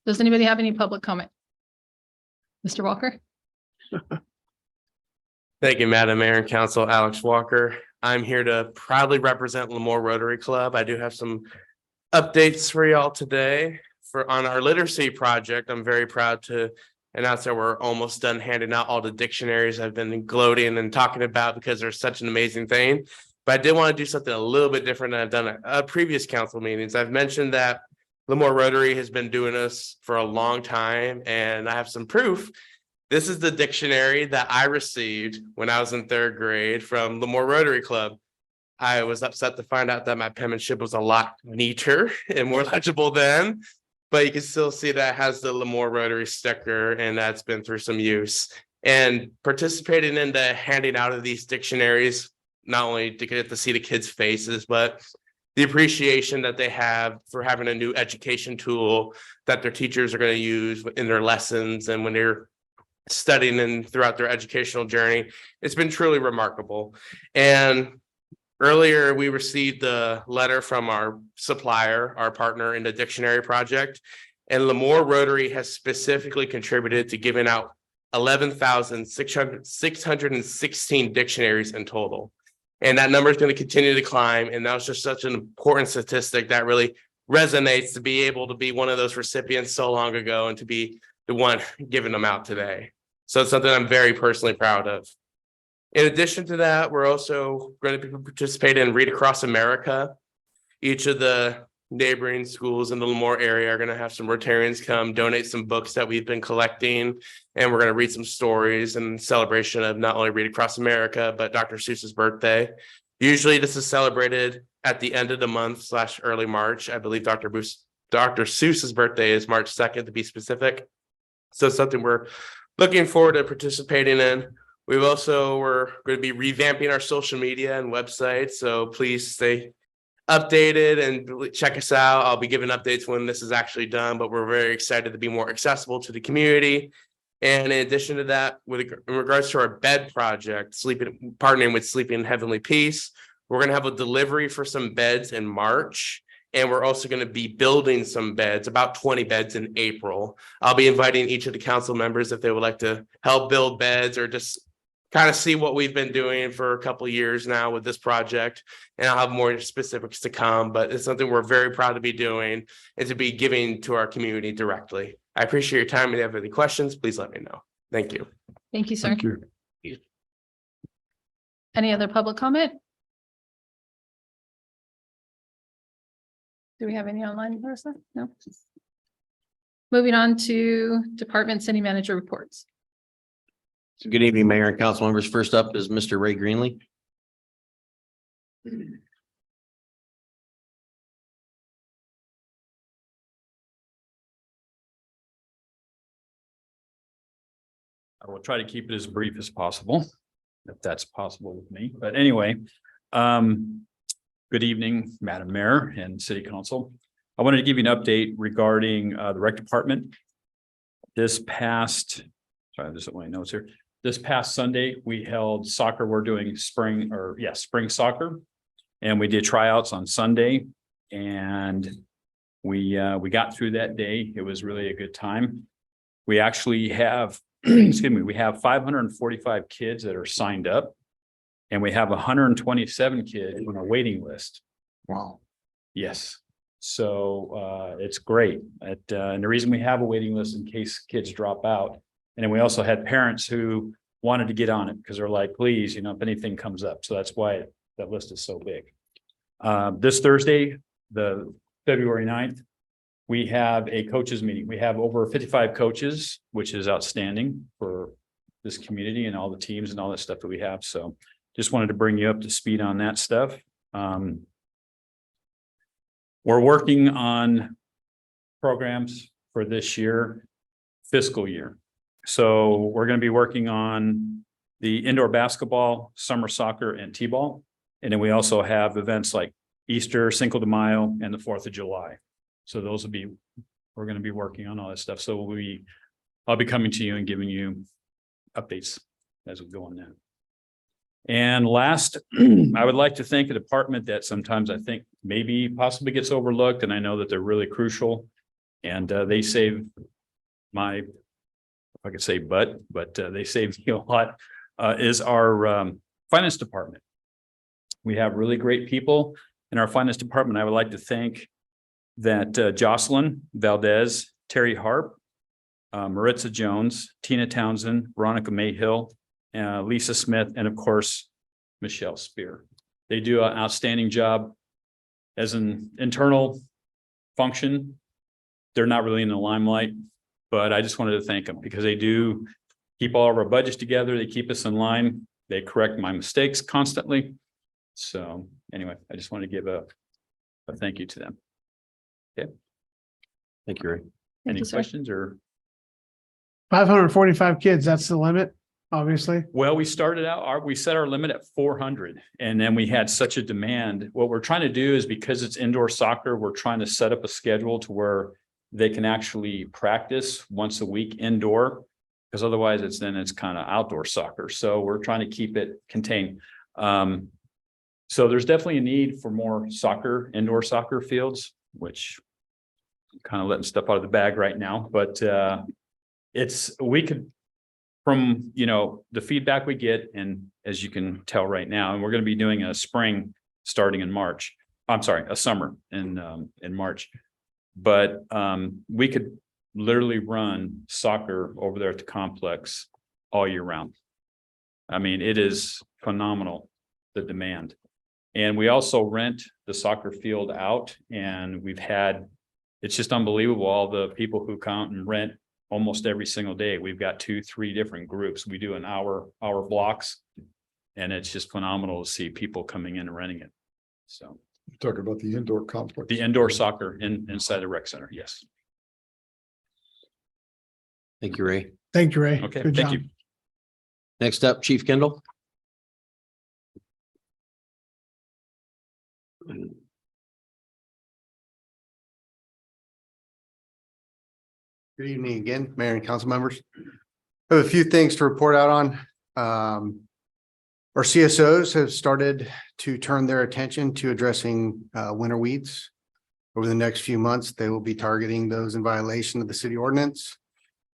Does anybody have any public comment? Mr. Walker? Thank you, Madam Mayor and Council. Alex Walker. I'm here to proudly represent Lemoore Rotary Club. I do have some updates for y'all today. On our literacy project, I'm very proud to announce that we're almost done handing out all the dictionaries I've been gloating and talking about because they're such an amazing thing. But I did want to do something a little bit different than I've done at previous council meetings. I've mentioned that Lemoore Rotary has been doing this for a long time, and I have some proof. This is the dictionary that I received when I was in 3rd grade from Lemoore Rotary Club. I was upset to find out that my penmanship was a lot neater and more legible then, but you can still see that it has the Lemoore Rotary sticker, and that's been through some use. And participating in the handing out of these dictionaries, not only to get to see the kids' faces, but the appreciation that they have for having a new education tool that their teachers are going to use in their lessons and when they're studying and throughout their educational journey. It's been truly remarkable. And earlier, we received the letter from our supplier, our partner in the dictionary project. And Lemoore Rotary has specifically contributed to giving out 11,616 dictionaries in total. And that number is going to continue to climb. And that was just such an important statistic that really resonates to be able to be one of those recipients so long ago and to be the one giving them out today. So it's something I'm very personally proud of. In addition to that, we're also going to be participating in Read Across America. Each of the neighboring schools in the Lemoore area are going to have some Rotarians come donate some books that we've been collecting. And we're going to read some stories in celebration of not only Read Across America, but Dr. Seuss's birthday. Usually this is celebrated at the end of the month / early March. I believe Dr. Seuss's birthday is March 2nd to be specific. So something we're looking forward to participating in. We're going to be revamping our social media and website. So please stay updated and check us out. I'll be giving updates when this is actually done, but we're very excited to be more accessible to the community. And in addition to that, in regards to our bed project, partnering with Sleeping in Heavenly Peace, we're going to have a delivery for some beds in March. And we're also going to be building some beds, about 20 beds in April. I'll be inviting each of the council members if they would like to help build beds or just kind of see what we've been doing for a couple of years now with this project. And I'll have more specifics to come, but it's something we're very proud to be doing and to be giving to our community directly. I appreciate your time. If you have any questions, please let me know. Thank you. Thank you, sir. Thank you. Any other public comment? Do we have any online, Marissa? No. Moving on to department city manager reports. Good evening, Mayor and council members. First up is Mr. Ray Greenlee. I will try to keep it as brief as possible, if that's possible with me. But anyway, good evening, Madam Mayor and City Council. I wanted to give you an update regarding the rec department. This past Sunday, we held soccer. We're doing spring soccer. And we did tryouts on Sunday. And we got through that day. It was really a good time. We actually have, we have 545 kids that are signed up. And we have 127 kids on a waiting list. Wow. Yes. So it's great. And the reason we have a waiting list in case kids drop out. And then we also had parents who wanted to get on it because they're like, please, if anything comes up. So that's why that list is so big. This Thursday, the February 9th, we have a coaches meeting. We have over 55 coaches, which is outstanding for this community and all the teams and all that stuff that we have. So just wanted to bring you up to speed on that stuff. We're working on programs for this fiscal year. So we're going to be working on the indoor basketball, summer soccer, and t-ball. And then we also have events like Easter, Cinco de Mayo, and the 4th of July. So we're going to be working on all that stuff. So I'll be coming to you and giving you updates as we go on that. And last, I would like to thank a department that sometimes I think maybe possibly gets overlooked, and I know that they're really crucial. And they save they saved me a lot, is our finance department. We have really great people in our finance department. I would like to thank Jocelyn Valdez, Terry Harp, Maritza Jones, Tina Townsend, Veronica Mayhill, Lisa Smith, and of course, Michelle Spear. They do an outstanding job as an internal function. They're not really in the limelight, but I just wanted to thank them because they do keep all of our budgets together. They keep us in line. They correct my mistakes constantly. So anyway, I just want to give a thank you to them. Okay. Thank you, Ray. Any questions or? 545 kids, that's the limit, obviously. Well, we started out, we set our limit at 400 and then we had such a demand. What we're trying to do is because it's indoor soccer, we're trying to set up a schedule to where they can actually practice once a week indoor, because otherwise it's kind of outdoor soccer. So we're trying to keep it contained. So there's definitely a need for more soccer, indoor soccer fields, which I'm kind of letting stuff out of the bag right now, but we could, from, the feedback we get, and as you can tell right now, and we're going to be doing a spring starting in March. I'm sorry, a summer in March. But we could literally run soccer over there at the complex all year round. I mean, it is phenomenal, the demand. And we also rent the soccer field out, and it's just unbelievable, all the people who come and rent almost every single day. We've got 2-3 different groups. We do an hour blocks, and it's just phenomenal to see people coming in and renting it. So You're talking about the indoor complex. the indoor soccer inside the rec center. Yes. Thank you, Ray. Thank you, Ray. Okay, Good thank job. you. Next up, Chief Kendall. Good evening again, Mayor and council members. I have a few things to report out on. Our CSOs have started to turn their attention to addressing winter weeds. Over the next few months, they will be targeting those in violation of the city ordinance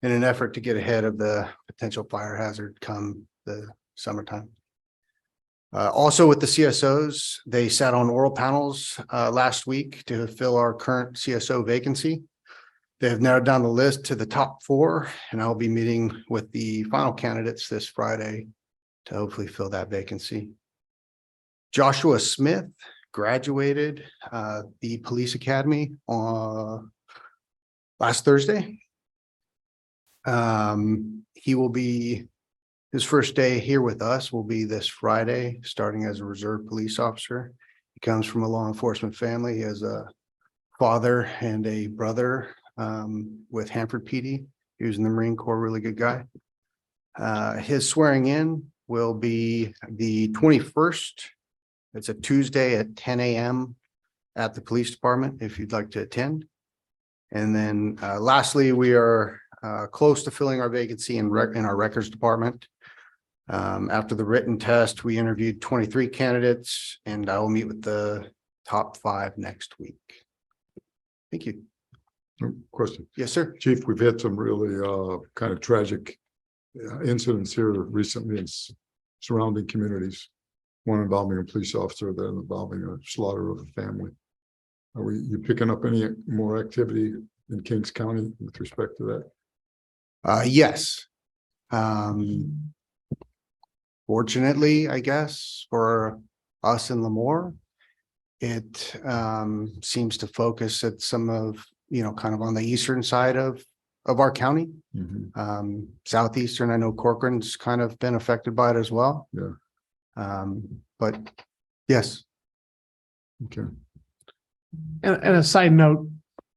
in an effort to get ahead of the potential fire hazard come the summertime. Also with the CSOs, they sat on oral panels last week to fill our current CSO vacancy. They have narrowed down the list to the top 4, and I'll be meeting with the final candidates this Friday to hopefully fill that vacancy. Joshua Smith graduated the police academy on last Thursday. His first day here with us will be this Friday, starting as a reserve police officer. He comes from a law enforcement family. He has a father and a brother with Hanford PD. He was in the Marine Corps, really good guy. His swearing in will be the 21st. It's a Tuesday at 10 a.m. at the police department if you'd like to attend. And then lastly, we are close to filling our vacancy in our records department. After the written test, we interviewed 23 candidates, and I will meet with the top 5 next week. Thank you. Question. Yes, sir. Chief, we've had some really kind of tragic incidents here recently in surrounding communities. One involving a police officer, then involving a slaughter of a family. Are you picking up any more activity in Kings County with respect to that? Yes. Fortunately, I guess, for us in Lemoore, it seems to focus at some of, kind of on the eastern side of our county. Southeastern, I know Corcoran's kind of been affected by it as well. Yeah. But yes. Okay. And a side note,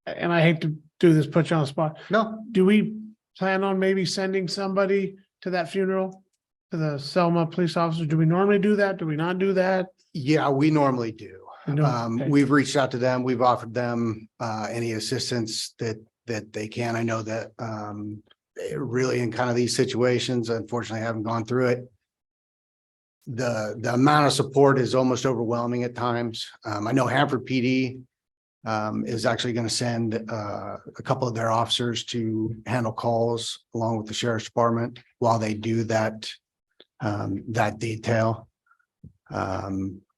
and I hate to do this, put you on the spot. No. Do we plan on maybe sending somebody to that funeral? To the Selma police officer? Do we normally do that? Do we not do that? Yeah, we normally do. Okay. We've reached out to them. We've offered them any assistance that they can. I know that really in kind of these situations, unfortunately, I haven't gone through it. The amount of support is almost overwhelming at times. I know Hanford PD is actually going to send a couple of their officers to handle calls along with the sheriff's department while they do that detail.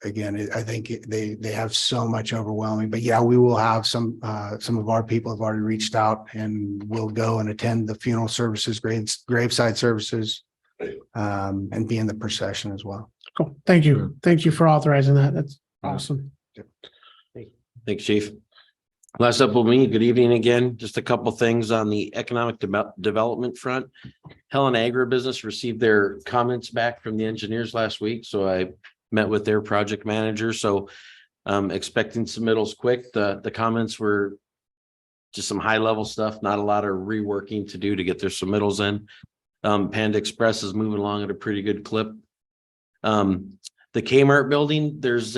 Again, I think they have so much overwhelming, but yeah, we will have some of our people have already reached out and will go and attend the funeral services, graveside services, and be in the procession as well. Cool. Thank you. Thank you for authorizing that. That's awesome. Thanks, Chief. Last up with me, good evening again. Just a couple things on the economic development front. Helen Agribusiness received their comments back from the engineers last week, so I met with their project manager. So expecting submittals quick. The comments were just some high level stuff, not a lot of reworking to do to get their submittals in. Panda Express is moving along at a pretty good clip. The Kmart building, there's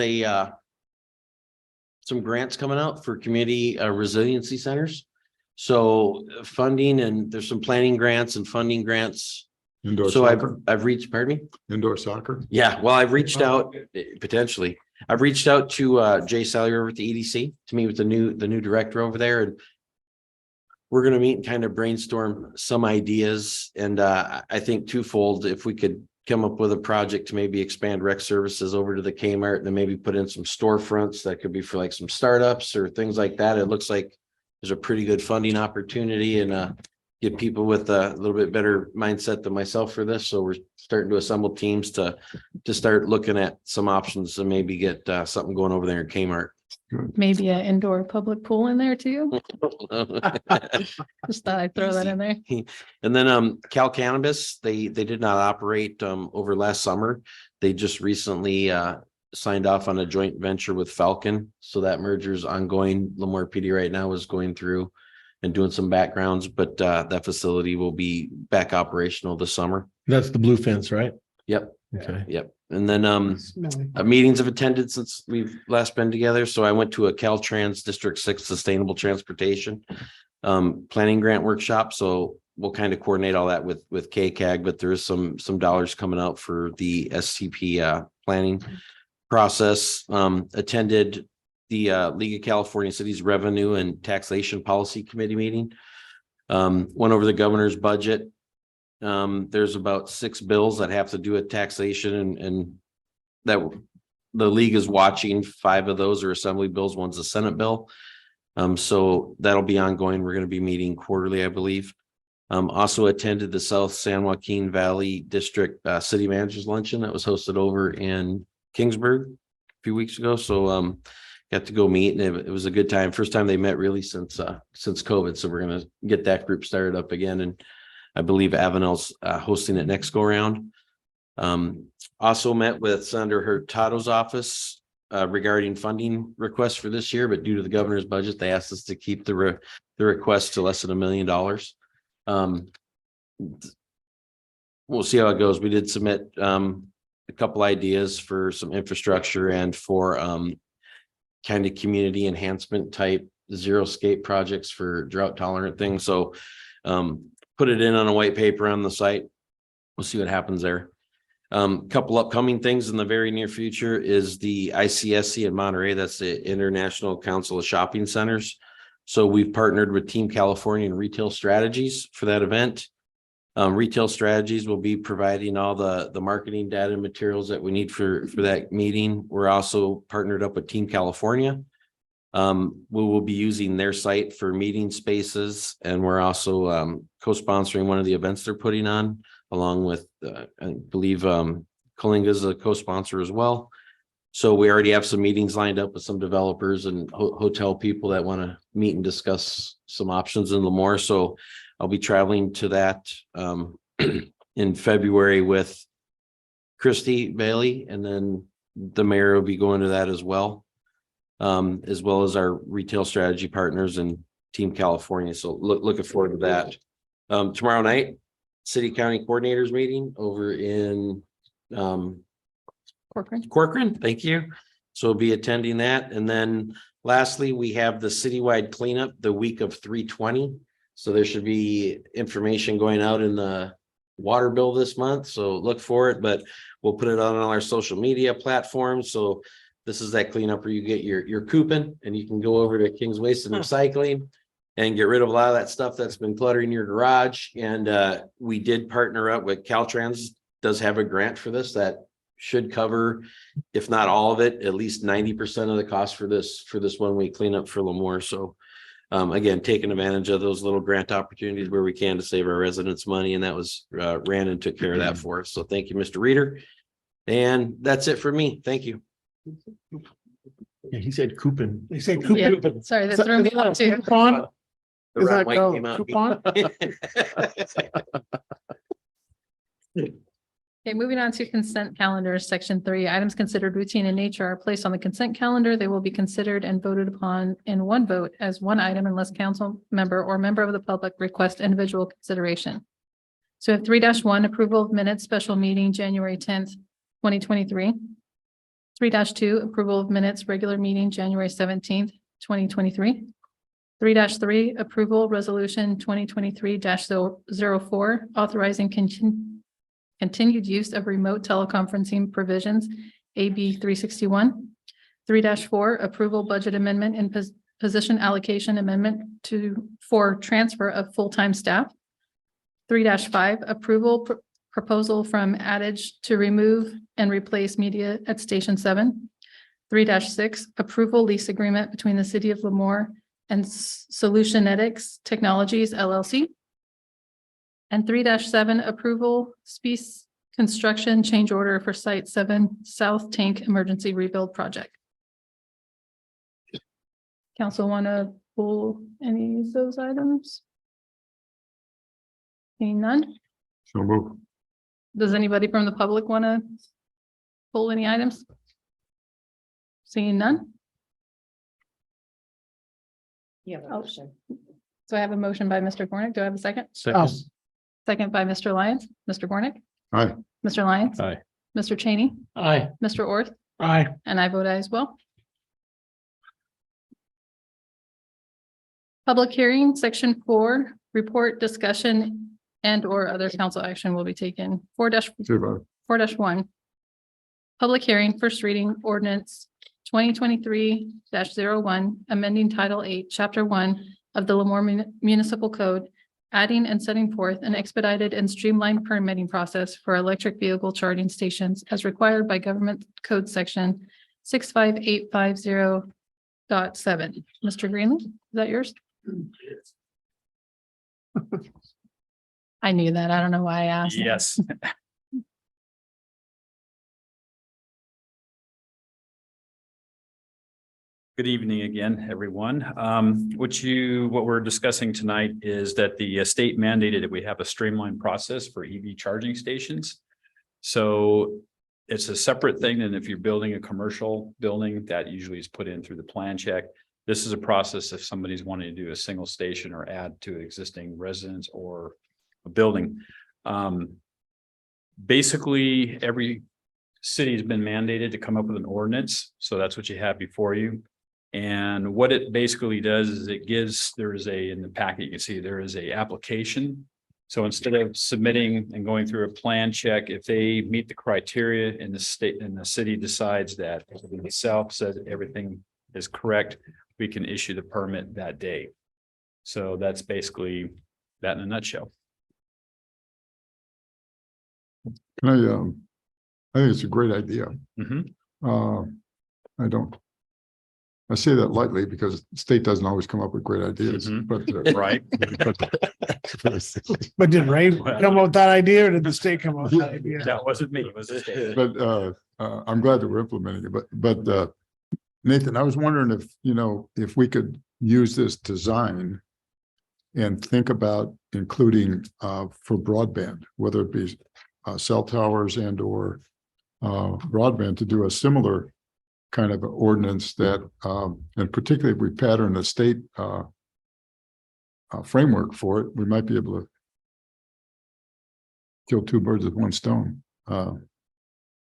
some grants coming out for community resiliency centers. So funding, and there's some planning grants and funding grants. Indoor So soccer? I've reached, pardon me? Indoor soccer? Yeah, well, I've reached out potentially. I've reached out to Jay Salyer over at the EDC to meet with the new director over there, and we're gonna meet and kind of brainstorm some ideas. And I think twofold, if we could come up with a project to maybe expand rec services over to the Kmart and then maybe put in some storefronts that could be for like some startups or things like that. It looks like there's a pretty good funding opportunity and get people with a little bit better mindset than myself for this. So we're starting to assemble teams to start looking at some options and maybe get something going over there in Kmart. Maybe an indoor public pool in there too. Just thought I'd throw that in there. And then Cal Cannabis, they did not operate over last summer. They just recently signed off on a joint venture with Falcon. So that merger is ongoing. Lemoore PD right now is going through and doing some backgrounds, but that facility will be back operational this summer. That's the blue fence, right? Yep. Okay. Yep. And then meetings have attended since we've last been together. So I went to a Caltrans District 6 Sustainable Transportation planning grant workshop. So we'll kind of coordinate all that with KCAG, but there is some dollars coming out for the SCP planning process. Attended the League of California Cities Revenue and Taxation Policy Committee meeting. Went over the governor's budget. There's about 6 bills that have to do with taxation and that the league is watching. 5 of those are assembly bills. One's a Senate bill. So that'll be ongoing. We're going to be meeting quarterly, I believe. Also attended the South San Joaquin Valley District City Managers Luncheon that was hosted over in Kingsburg a few weeks ago. So got to go meet, and it was a good time. First time they met really since COVID. So we're going to get that group started up again. And I believe Avenel's hosting it next go around. Also met with Senator Hurtado's office regarding funding requests for this year, but due to the governor's budget, they asked us to keep the request to less than $1 million. We'll see how it goes. We did submit a couple ideas for some infrastructure and for kind of community enhancement type zero-scape projects for drought tolerant things. So put it in on a white paper on the site. We'll see what happens there. Couple upcoming things in the very near future is the ICSC in Monterey. That's the International Council of Shopping Centers. So we've partnered with Team California and Retail Strategies for that event. Retail Strategies will be providing all the marketing data and materials that we need for that meeting. We're also partnered up with Team California. We will be using their site for meeting spaces, and we're also co-sponsoring one of the events they're putting on, along with I believe Kalinga is a co-sponsor as well. So we already have some meetings lined up with some developers and hotel people that want to meet and discuss some options in Lemoore. So I'll be traveling to that in February with Christy Bailey, and then the mayor will be going to that as well as our retail strategy partners and Team California. So looking forward to that. Tomorrow night, city county coordinators meeting over in Corcoran. Thank you. So we'll be attending that. And then lastly, we have the citywide cleanup the week of 3/20. So there should be information going out in the water bill this month. So look for it, but we'll put it on all our social media platforms. So this is that cleanup where you get your coupon and you can go over to King's Waste and Recycling and get rid of a lot of that stuff that's been cluttering your garage. And we did partner up with Caltrans, does have a grant for this that should cover, if not all of it, at least 90% of the cost for this 1 week cleanup for Lemoore. So again, taking advantage of those little grant opportunities where we can to save our residents money. And that was Randon took care of that for us. So thank you, Mr. Reader. And that's it for me. Thank you. Yeah, he said coupon. They say Yeah, coupon. sorry, that threw me off too. Coupon? The Is red that white called came out. coupon? Okay, moving on to consent calendar, section 3, items considered routine in nature are placed on the consent calendar. They will be considered and voted upon in one vote as one item unless council member or member of the public request individual consideration. So 3-1, approval of minutes, special meeting, January 10th, 2023. 3-2, approval of minutes, regular meeting, January 17th, 2023. 3-3, approval resolution 2023-04, authorizing continued use of remote teleconferencing provisions, AB 361. 3-4, approval budget amendment and position allocation amendment for transfer of full-time staff. 3-5, approval proposal from Adage to remove and replace media at Station 7. 3-6, approval lease agreement between the City of Lemoore and Solutionetics Technologies LLC. And 3-7, approval space construction change order for Site 7 South Tank Emergency Rebuild Project. Council want to pull any of those items? Seeing none? So move. Does anybody from the public want to pull any items? Seeing none? Yeah. So I have a motion by Mr. Gornick. Do I have a second? Oh, Second by Mr. Lyons. Mr. Gornick? Aye. Mr. Lyons? Aye. Mr. Cheney? aye. Mr. Orth? Aye. And I vote aye as well. Public hearing, section 4, report, discussion, and or other council action will be taken. 4-1. Public hearing, first reading, ordinance 2023-01, amending Title 8, Chapter 1 of the Lemoore Municipal Code, adding and setting forth an expedited and streamlined permitting process for electric vehicle charging stations as required by Government Code Section 65850.7. Mr. Greenlee, is that yours? I knew that. I don't know why I asked. Yes. Good evening again, everyone. What we're discussing tonight is that the state mandated that we have a streamlined process for EV charging stations. So it's a separate thing than if you're building a commercial building that usually is put in through the plan check. This is a process if somebody's wanting to do a single station or add to existing residence or a building. Basically, every city has been mandated to come up with an ordinance. So that's what you have before you. And what it basically does is it gives, in the packet, you can see there is a application. So instead of submitting and going through a plan check, if they meet the criteria and the state and the city decides that itself says everything is correct, we can issue the permit that day. So that's basically that in a nutshell. I think it's a great idea. Mhm. I say that lightly because the state doesn't always come up with great ideas, Mhm. but. Right. But did Ray come up with that idea or did the state come up with that idea? That wasn't me, it was the state. But I'm glad that we're implementing it, but Nathan, I was wondering if we could use this design and think about including for broadband, whether it be cell towers and or broadband, to do a similar kind of ordinance that, and particularly if we pattern the state framework for it, we might be able to kill two birds with one stone.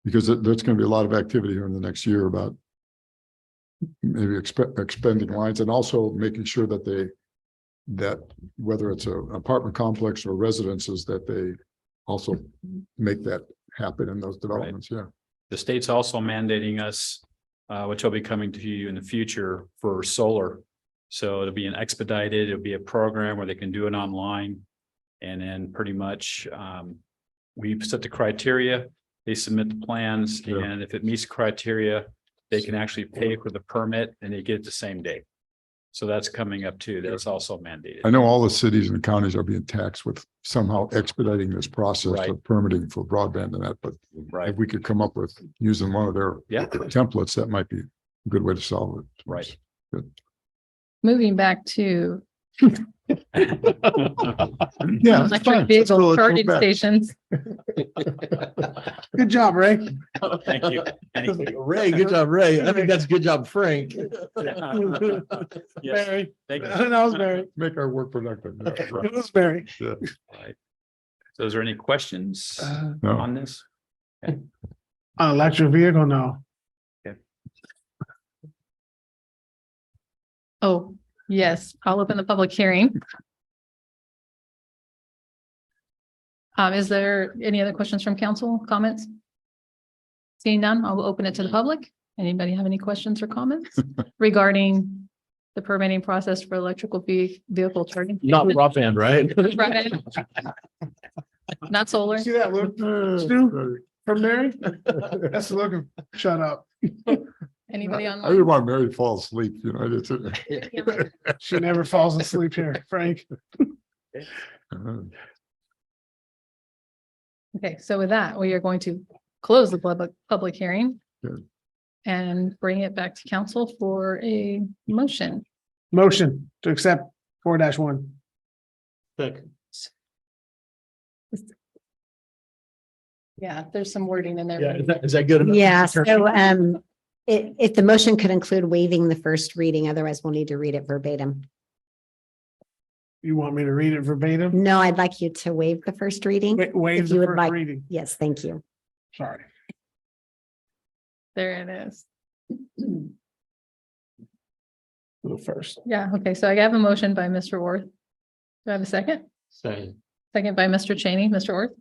Because there's going to be a lot of activity here in the next year about maybe expending lines and also making sure that that whether it's an apartment complex or residences, that they also make that happen in those developments. Yeah. The state's also mandating us, which will be coming to you in the future, for solar. So it'll be an expedited, it'll be a program where they can do it online. And then pretty much we've set the criteria, they submit the plans, and if it meets criteria, they can actually pay for the permit and they get it the same day. So that's coming up too. That's also mandated. I know all the cities and counties are being taxed with somehow expediting this process Right. of permitting for broadband and that, but if we could come up with using one of their templates, that might be a good way to solve it. Right. Good. Moving back to Yeah, it's fine. electric vehicle Let's go charging back. stations. Good job, Ray. Thank you. Ray, good job, Ray. I think that's a good job, Frank. Yes. Barry. Thank you. That was Barry. Make our work productive. Yeah, right. It was Barry. Yeah. Right. So is there any questions No. on this? Electric vehicle, no. Oh, yes, I'll open the public hearing. Is there any other questions from council, comments? Seeing none, I'll open it to the public. Anybody have any questions or comments regarding the permitting process for electrical vehicle charging? Not broadband, right? Broadband. Not solar. See that look, Stu, from Mary? That's the look of, shut up. Anybody I didn't online? want Mary to fall asleep, you know, I just. She never falls asleep here, Frank. Okay, so with that, we are going to close the public hearing Good. and bring it back to council for a motion. Motion to accept 4-1. Yeah, there's some wording in there. Yeah, is that good enough? Yeah, so if the motion could include waiving the first reading, otherwise we'll need to read it verbatim. You want me to read it verbatim? No, I'd like you to waive the first reading. Waive If the you would first like, reading. yes, thank you. Sorry. There it is. Go first. Yeah, okay, so I have a motion by Mr. Worth. Do I have a second? Second. Second by Mr. Cheney. Mr. Worth,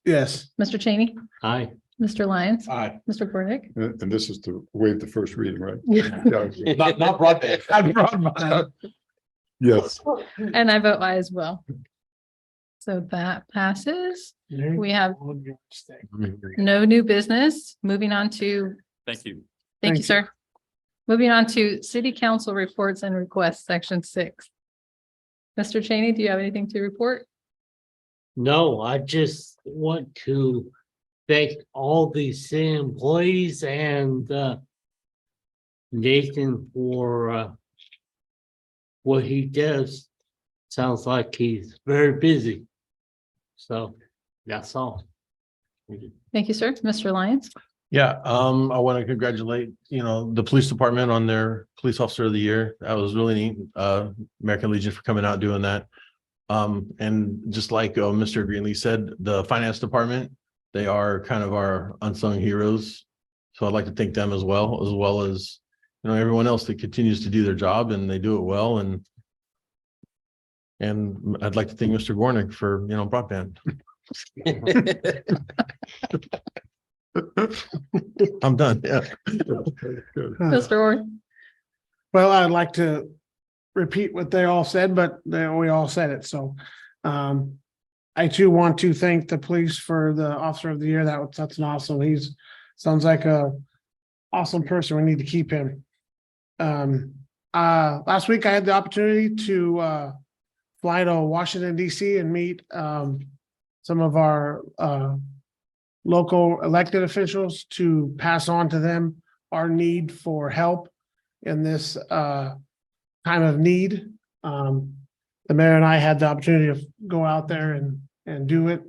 Yes. Mr. Cheney, Aye. Mr. Lyons, Aye. Mr. Gornick. And this is to waive the first reading, right? Yeah. Yeah. Not broadband. Yes. And I vote aye as well. So that passes. We have no new business. Moving on to, Thank you. thank you, sir. Moving on to city council reports and requests, section 6. Mr. Cheney, do you have anything to report? No, I just want to thank all the city employees and Nathan for what he does. Sounds like he's very busy. So that's all. Thank you, sir. Mr. Lyons. Yeah, I want to congratulate, the police department on their police officer of the year. That was really neat. American Legion for coming out doing that. And just like Mr. Greenlee said, the finance department, they are kind of our unsung heroes. So I'd like to thank them as well as, everyone else that continues to do their job and they do it well. And I'd like to thank Mr. Gornick for, broadband. I'm done. Yeah. Mr. Worth. Well, I'd like to repeat what they all said, but we all said it. So I too want to thank the police for the officer of the year. That's an awesome. Sounds like a awesome person. We need to keep him. Last week I had the opportunity to fly to Washington, DC and meet some of our local elected officials to pass on to them our need for help in this time of need. The mayor and I had the opportunity to go out there and do it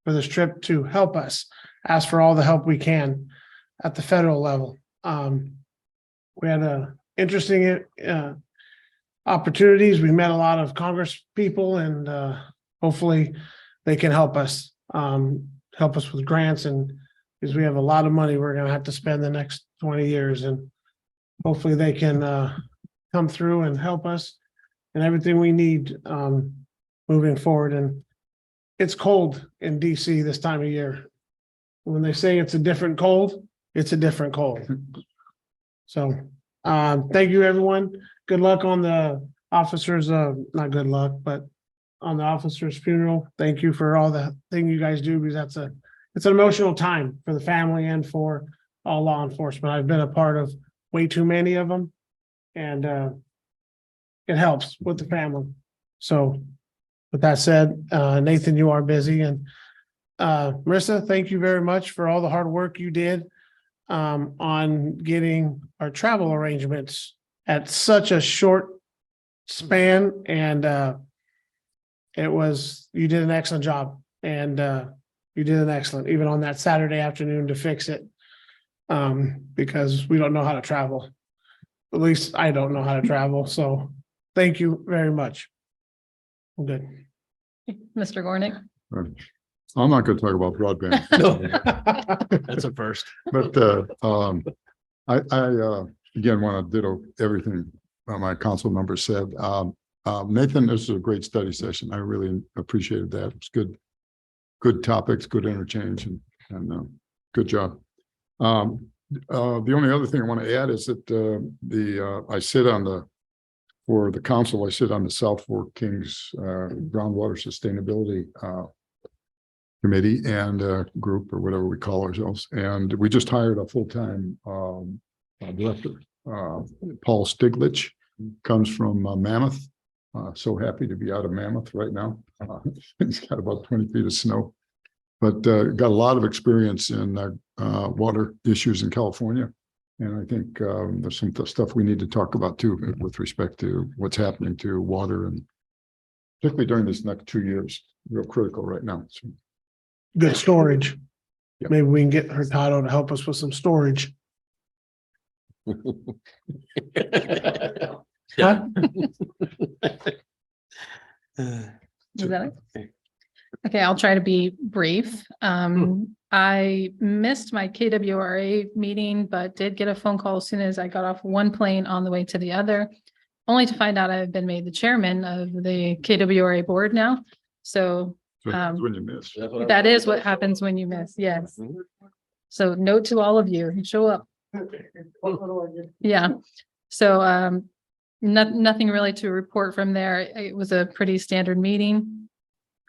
for this trip to help us, ask for all the help we can at the federal level. We had interesting opportunities. We met a lot of Congress people and hopefully they can help us with grants, and because we have a lot of money we're going to have to spend the next 20 years, and hopefully they can come through and help us and everything we need moving forward. And it's cold in DC this time of year. When they say it's a different cold, it's a different cold. So thank you, everyone. Good luck on the officers, not good luck, but on the officer's funeral. Thank you for all the thing you guys do, because it's an emotional time for the family and for all law enforcement. I've been a part of way too many of them, and it helps with the family. So with that said, Nathan, you are busy, and Marissa, thank you very much for all the hard work you did on getting our travel arrangements at such a short span, and you did an excellent job, and you did an excellent, even on that Saturday afternoon to fix it, because we don't know how to travel. At least I don't know how to travel. So thank you very much. I'm good. Mr. Gornick. I'm not going to talk about broadband. That's a first. But I again want to ditto everything my council members said. Nathan, this was a great study session. I really appreciated that. It was good topics, good interchange, and good job. The only other thing I want to add is that I sit on for the council, I sit on the South Fork Kings Groundwater Sustainability Committee and group, or whatever we call ourselves. And we just hired a full-time director. Paul Stiglich comes from Mammoth. So happy to be out of Mammoth right now. He's got about 20 feet of snow, but got a lot of experience in water issues in California. And I think there's some stuff we need to talk about too, with respect to what's happening to water, and particularly during this next 2 years, real critical right now. So, Good storage. Yeah. Maybe we can get her title to help us with some storage. Huh? Is that it? Okay, I'll try to be brief. I missed my KWRA meeting, but did get a phone call as soon as I got off one plane on the way to the other, only to find out I've been made the chairman of the KWRA board now. So that's when you miss. that is what happens when you miss. Yes. So note to all of you, show up. Yeah. So nothing really to report from there. It was a pretty standard meeting.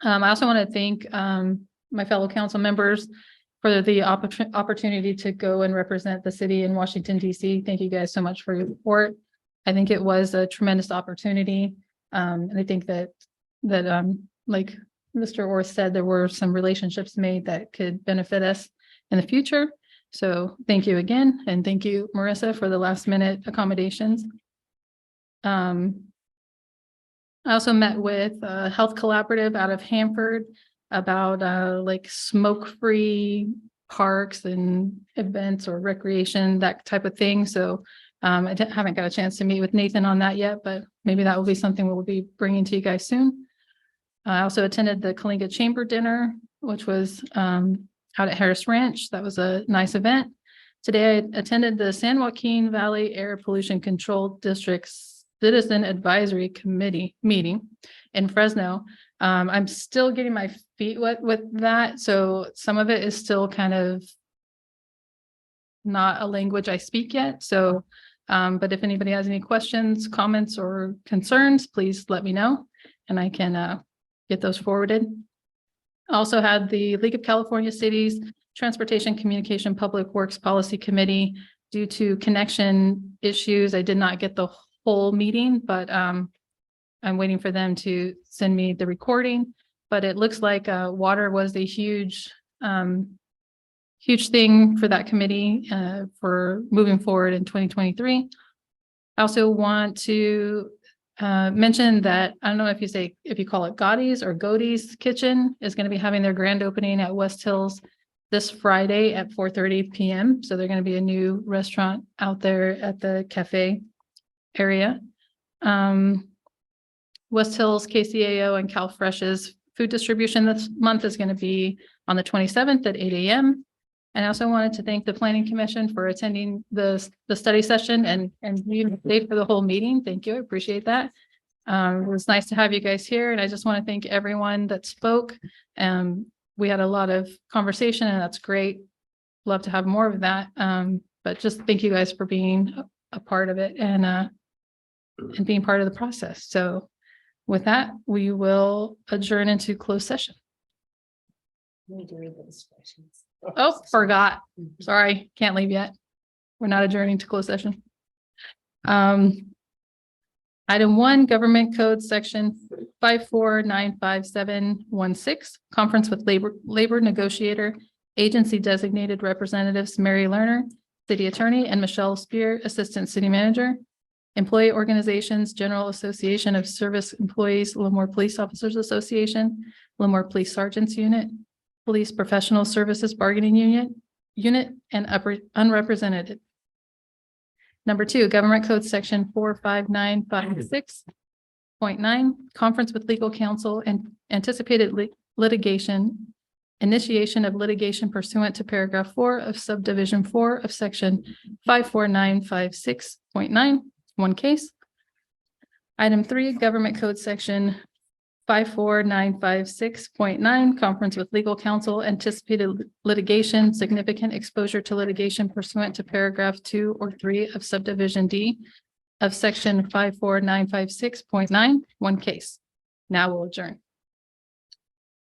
I also want to thank my fellow council members for the opportunity to go and represent the city in Washington, DC. Thank you guys so much for your support. I think it was a tremendous opportunity. And I think that like Mr. Orr said, there were some relationships made that could benefit us in the future. So thank you again. And thank you, Marissa, for the last minute accommodations. I also met with a health collaborative out of Hanford about like smoke-free parks and events or recreation, that type of thing. So I haven't got a chance to meet with Nathan on that yet, but maybe that will be something we'll be bringing to you guys soon. I also attended the Kalinga Chamber Dinner, which was out at Harris Ranch. That was a nice event. Today I attended the San Joaquin Valley Air Pollution Control District's Citizen Advisory Committee meeting in Fresno. I'm still getting my feet wet with that. So some of it is still kind of not a language I speak yet. So, but if anybody has any questions, comments, or concerns, please let me know and I can get those forwarded. I also had the League of California Cities Transportation Communication Public Works Policy Committee. Due to connection issues, I did not get the whole meeting, but I'm waiting for them to send me the recording. But it looks like water was a huge thing for that committee for moving forward in 2023. I also want to mention that, I don't know if you call it Gotti's or Godie's Kitchen is going to be having their grand opening at West Hills this Friday at 4:30 p.m. So they're going to be a new restaurant out there at the cafe area. West Hills, KCAO, and CalFresh's food distribution this month is going to be on the 27th at 8 a.m. And I also wanted to thank the Planning Commission for attending the study session and you stayed for the whole meeting. Thank you. I appreciate that. It was nice to have you guys here. And I just want to thank everyone that spoke. We had a lot of conversation and that's great. Love to have more of that. But just thank you guys for being a part of it and being part of the process. So with that, we will adjourn into closed session. Oh, forgot. Sorry, can't leave yet. We're not adjourning to closed session. Item 1, Government Code Section 5495716, conference with labor negotiator, agency designated representatives Mary Lerner, city attorney, and Michelle Spear, assistant city manager. Employee Organizations, General Association of Service Employees, Lemoore Police Officers Association, Lemoore Police Sergeants Unit, Police Professional Services Bargaining Unit, and unrepresented. Number 2, Government Code Section 45956.9, conference with legal counsel and anticipated litigation, initiation of litigation pursuant to paragraph 4 of subdivision 4 of section 54956.9, one case. Item 3, Government Code Section 54956.9, conference with legal counsel, anticipated litigation, significant exposure to litigation pursuant to paragraph 2 or 3 of subdivision D of section 54956.9, one case. Now we'll adjourn.